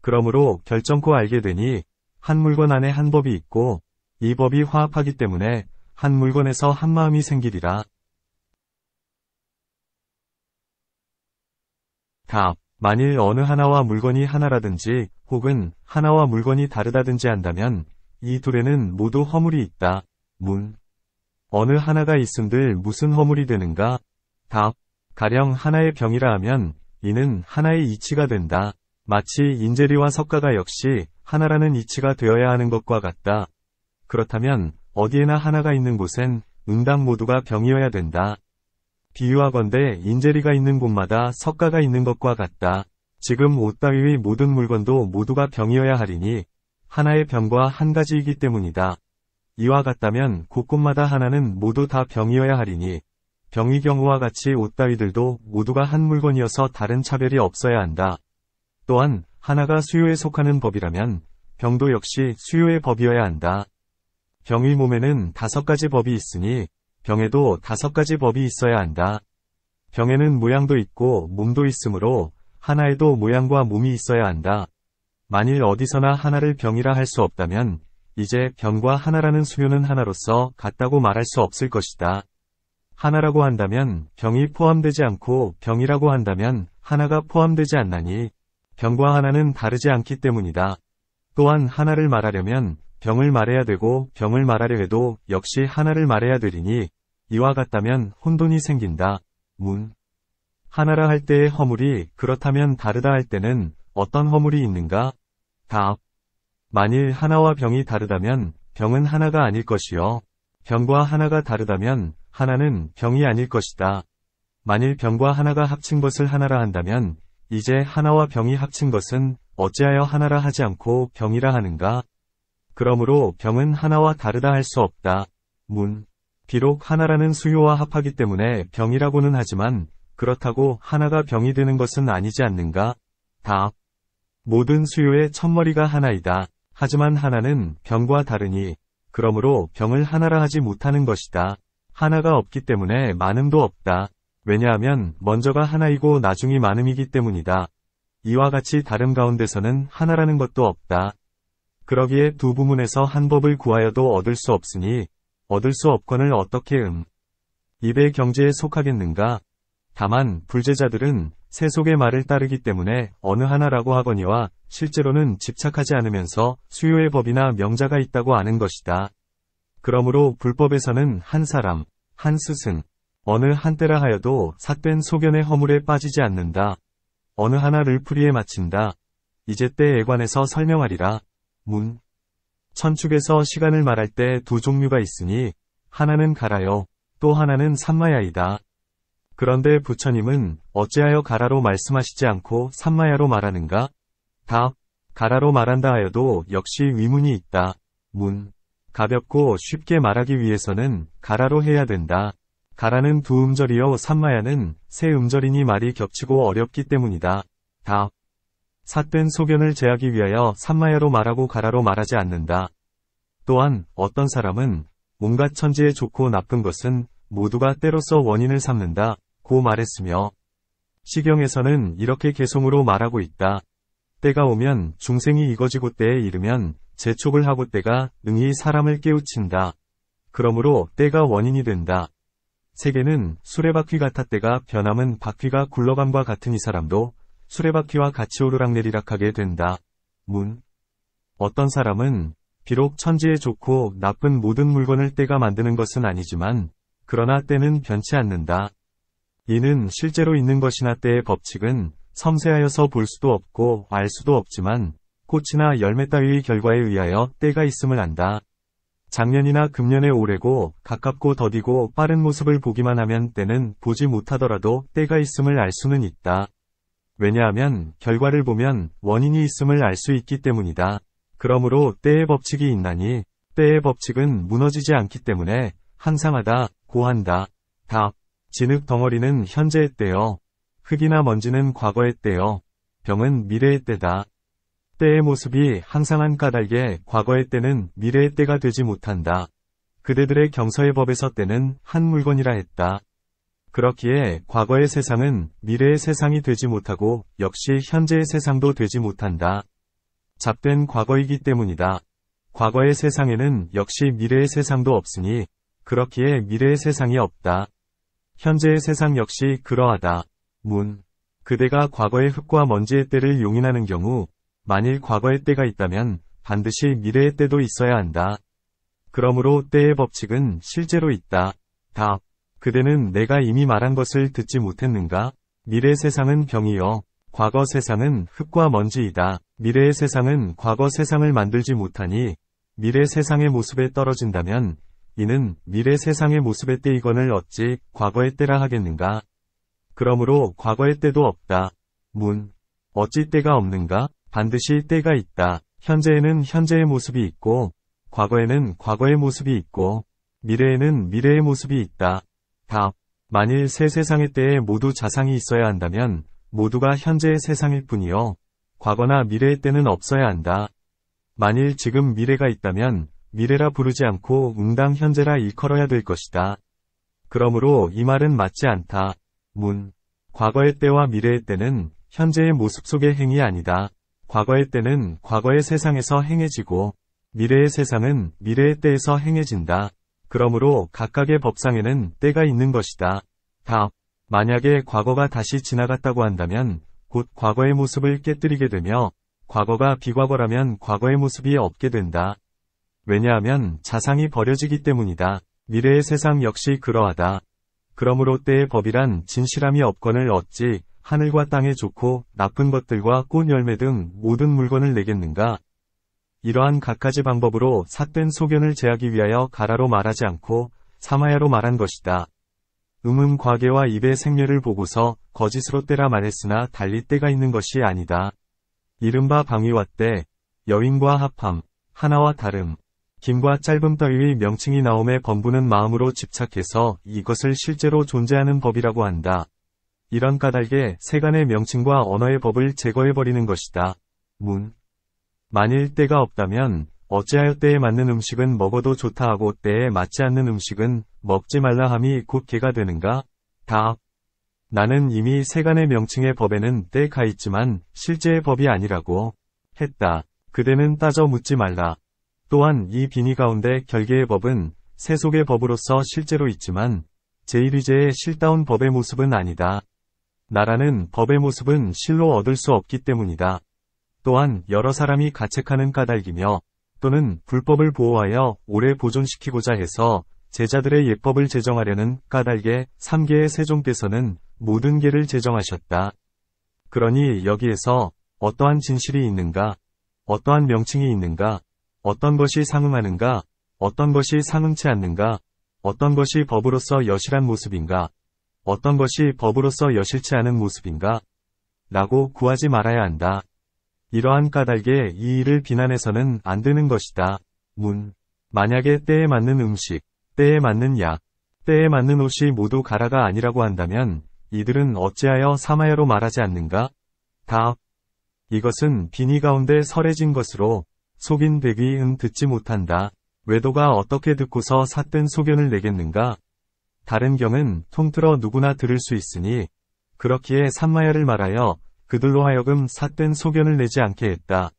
그러므로 결정코 알게 되니 한 물건 안에 한 법이 있고 이 법이 화합하기 때문에 한 물건에서 한 마음이 생기리라. 답. 만일 어느 하나와 물건이 하나라든지 혹은 하나와 물건이 다르다든지 한다면 이 둘에는 모두 허물이 있다. 문. 어느 하나가 있음들 무슨 허물이 되는가? 답. 가령 하나의 병이라 하면 이는 하나의 이치가 된다. 마치 인재리와 석가가 역시 하나라는 이치가 되어야 하는 것과 같다. 그렇다면 어디에나 하나가 있는 곳엔 응당 모두가 병이어야 된다. 비유하건대 인재리가 있는 곳마다 석가가 있는 것과 같다. 지금 옷 따위의 모든 물건도 모두가 병이어야 하리니 하나의 병과 한 가지이기 때문이다. 이와 같다면 곳곳마다 하나는 모두 다 병이어야 하리니 병의 경우와 같이 옷 따위들도 모두가 한 물건이어서 다른 차별이 없어야 한다. 또한 하나가 수요에 속하는 법이라면 병도 역시 수요의 법이어야 한다. 병의 몸에는 5가지 법이 있으니 병에도 5가지 법이 있어야 한다. 병에는 모양도 있고 몸도 있으므로 하나에도 모양과 몸이 있어야 한다. 만일 어디서나 하나를 병이라 할 수 없다면 이제 병과 하나라는 수요는 하나로서 같다고 말할 수 없을 것이다. 하나라고 한다면 병이 포함되지 않고 병이라고 한다면 하나가 포함되지 않나니 병과 하나는 다르지 않기 때문이다. 또한 하나를 말하려면 병을 말해야 되고 병을 말하려 해도 역시 하나를 말해야 되리니 이와 같다면 혼돈이 생긴다. 문. 하나라 할 때의 허물이 그렇다면 다르다 할 때는 어떤 허물이 있는가? 답. 만일 하나와 병이 다르다면 병은 하나가 아닐 것이요. 병과 하나가 다르다면 하나는 병이 아닐 것이다. 만일 병과 하나가 합친 것을 하나라 한다면 이제 하나와 병이 합친 것은 어찌하여 하나라 하지 않고 병이라 하는가? 그러므로 병은 하나와 다르다 할 수 없다. 문. 비록 하나라는 수요와 합하기 때문에 병이라고는 하지만 그렇다고 하나가 병이 되는 것은 아니지 않는가? 답. 모든 수요의 첫머리가 하나이다. 하지만 하나는 병과 다르니 그러므로 병을 하나라 하지 못하는 것이다. 하나가 없기 때문에 많음도 없다. 왜냐하면 먼저가 하나이고 나중이 많음이기 때문이다. 이와 같이 다름 가운데서는 하나라는 것도 없다. 그러기에 두 부문에서 한 법을 구하여도 얻을 수 없으니 얻을 수 없건을 어떻게 입의 경지에 속하겠는가? 다만 불제자들은 세속의 말을 따르기 때문에 어느 하나라고 하거니와 실제로는 집착하지 않으면서 수요의 법이나 명자가 있다고 아는 것이다. 그러므로 불법에서는 한 사람, 한 스승, 어느 한때라 하여도 삿된 소견의 허물에 빠지지 않는다. 어느 하나를 풀이에 마친다. 이제 때에 관해서 설명하리라. 문. 천축에서 시간을 말할 때 두 종류가 있으니 하나는 가라요, 또 하나는 산마야이다. 그런데 부처님은 어찌하여 가라로 말씀하시지 않고 산마야로 말하는가? 답. 가라로 말한다 하여도 역시 위문이 있다. 문. 가볍고 쉽게 말하기 위해서는 가라로 해야 된다. 가라는 두 음절이요 산마야는 세 음절이니 말이 겹치고 어렵기 때문이다. 답. 삿된 소견을 제하기 위하여 산마야로 말하고 가라로 말하지 않는다. 또한 어떤 사람은 온갖 천지에 좋고 나쁜 것은 모두가 때로서 원인을 삼는다 고 말했으며 시경에서는 이렇게 개송으로 말하고 있다. 때가 오면 중생이 이거지고 때에 이르면 재촉을 하고 때가 능히 사람을 깨우친다. 그러므로 때가 원인이 된다. 세계는 수레바퀴 같아 때가 변함은 바퀴가 굴러감과 같은 이 사람도 수레바퀴와 같이 오르락내리락 하게 된다. 문. 어떤 사람은 비록 천지에 좋고 나쁜 모든 물건을 때가 만드는 것은 아니지만 그러나 때는 변치 않는다. 이는 실제로 있는 것이나 때의 법칙은 섬세하여서 볼 수도 없고 알 수도 없지만 꽃이나 열매 따위의 결과에 의하여 때가 있음을 안다. 작년이나 금년의 오래고 가깝고 더디고 빠른 모습을 보기만 하면 때는 보지 못하더라도 때가 있음을 알 수는 있다. 왜냐하면 결과를 보면 원인이 있음을 알 수 있기 때문이다. 그러므로 때의 법칙이 있나니 때의 법칙은 무너지지 않기 때문에 항상하다, 고한다. 답. 진흙 덩어리는 현재의 때요. 흙이나 먼지는 과거의 때요. 병은 미래의 때다. 때의 모습이 항상한 까닭에 과거의 때는 미래의 때가 되지 못한다. 그대들의 경서의 법에서 때는 한 물건이라 했다. 그렇기에 과거의 세상은 미래의 세상이 되지 못하고 역시 현재의 세상도 되지 못한다. 잡된 과거이기 때문이다. 과거의 세상에는 역시 미래의 세상도 없으니 그렇기에 미래의 세상이 없다. 현재의 세상 역시 그러하다. 문. 그대가 과거의 흙과 먼지의 때를 용인하는 경우 만일 과거의 때가 있다면 반드시 미래의 때도 있어야 한다. 그러므로 때의 법칙은 실제로 있다. 답. 그대는 내가 이미 말한 것을 듣지 못했는가? 미래 세상은 병이요. 과거 세상은 흙과 먼지이다. 미래의 세상은 과거 세상을 만들지 못하니 미래 세상의 모습에 떨어진다면 이는 미래 세상의 모습의 때이건을 어찌 과거의 때라 하겠는가? 그러므로 과거의 때도 없다. 문. 어찌 때가 없는가? 반드시 때가 있다. 현재에는 현재의 모습이 있고 과거에는 과거의 모습이 있고 미래에는 미래의 모습이 있다. 답. 만일 새 세상의 때에 모두 자상이 있어야 한다면 모두가 현재의 세상일 뿐이요. 과거나 미래의 때는 없어야 한다. 만일 지금 미래가 있다면 미래라 부르지 않고 응당 현재라 일컬어야 될 것이다. 그러므로 이 말은 맞지 않다. 문. 과거의 때와 미래의 때는 현재의 모습 속의 행이 아니다. 과거의 때는 과거의 세상에서 행해지고 미래의 세상은 미래의 때에서 행해진다. 그러므로 각각의 법상에는 때가 있는 것이다. 답. 만약에 과거가 다시 지나갔다고 한다면 곧 과거의 모습을 깨뜨리게 되며 과거가 비과거라면 과거의 모습이 없게 된다. 왜냐하면 자상이 버려지기 때문이다. 미래의 세상 역시 그러하다. 그러므로 때의 법이란 진실함이 없거늘 어찌 하늘과 땅에 좋고 나쁜 것들과 꽃 열매 등 모든 물건을 내겠는가? 이러한 갖가지 방법으로 삿된 소견을 제하기 위하여 가라로 말하지 않고 사마야로 말한 것이다. 과계와 입의 생례를 보고서 거짓으로 때라 말했으나 달리 때가 있는 것이 아니다. 이른바 방위와 때, 여윈과 합함, 하나와 다름, 긴과 짧음 따위의 명칭이 나옴에 범부는 마음으로 집착해서 이것을 실제로 존재하는 법이라고 한다. 이런 까닭에 세간의 명칭과 언어의 법을 제거해버리는 것이다. 만일 때가 없다면 어찌하여 때에 맞는 음식은 먹어도 좋다 하고 때에 맞지 않는 음식은 먹지 말라 함이 곧 개가 되는가? 답. 나는 이미 세간의 명칭의 법에는 때가 있지만 실제의 법이 아니라고 했다. 그대는 따져 묻지 말라. 또한 이 비니 가운데 결계의 법은 세속의 법으로서 실제로 있지만 제1위제의 실다운 법의 모습은 아니다. 나라는 법의 모습은 실로 얻을 수 없기 때문이다. 또한 여러 사람이 가책하는 까닭이며 또는 불법을 보호하여 오래 보존시키고자 해서 제자들의 예법을 제정하려는 까닭에 3계의 세종께서는 모든 계를 제정하셨다. 그러니 여기에서 어떠한 진실이 있는가? 어떠한 명칭이 있는가? 어떤 것이 상응하는가? 어떤 것이 상응치 않는가? 어떤 것이 법으로서 여실한 모습인가? 어떤 것이 법으로서 여실치 않은 모습인가? 라고 구하지 말아야 한다. 이러한 까닭에 이 일을 비난해서는 안 되는 것이다. 만약에 때에 맞는 음식, 때에 맞는 약, 때에 맞는 옷이 모두 가라가 아니라고 한다면 이들은 어찌하여 사마야로 말하지 않는가? 답. 이것은 비니 가운데 설해진 것으로 속인 백의은 듣지 못한다. 외도가 어떻게 듣고서 삿된 소견을 내겠는가? 다른 경은 통틀어 누구나 들을 수 있으니 그렇기에 산마야를 말하여 그들로 하여금 삿된 소견을 내지 않게 했다.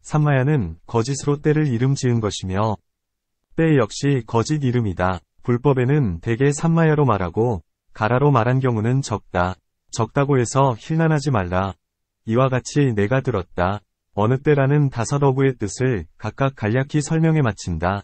산마야는 거짓으로 때를 이름 지은 것이며 때 역시 거짓 이름이다. 불법에는 대개 산마야로 말하고 가라로 말한 경우는 적다. 적다고 해서 힐난하지 말라. 이와 같이 내가 들었다. 어느 때라는 5어구의 뜻을 각각 간략히 설명해 마친다.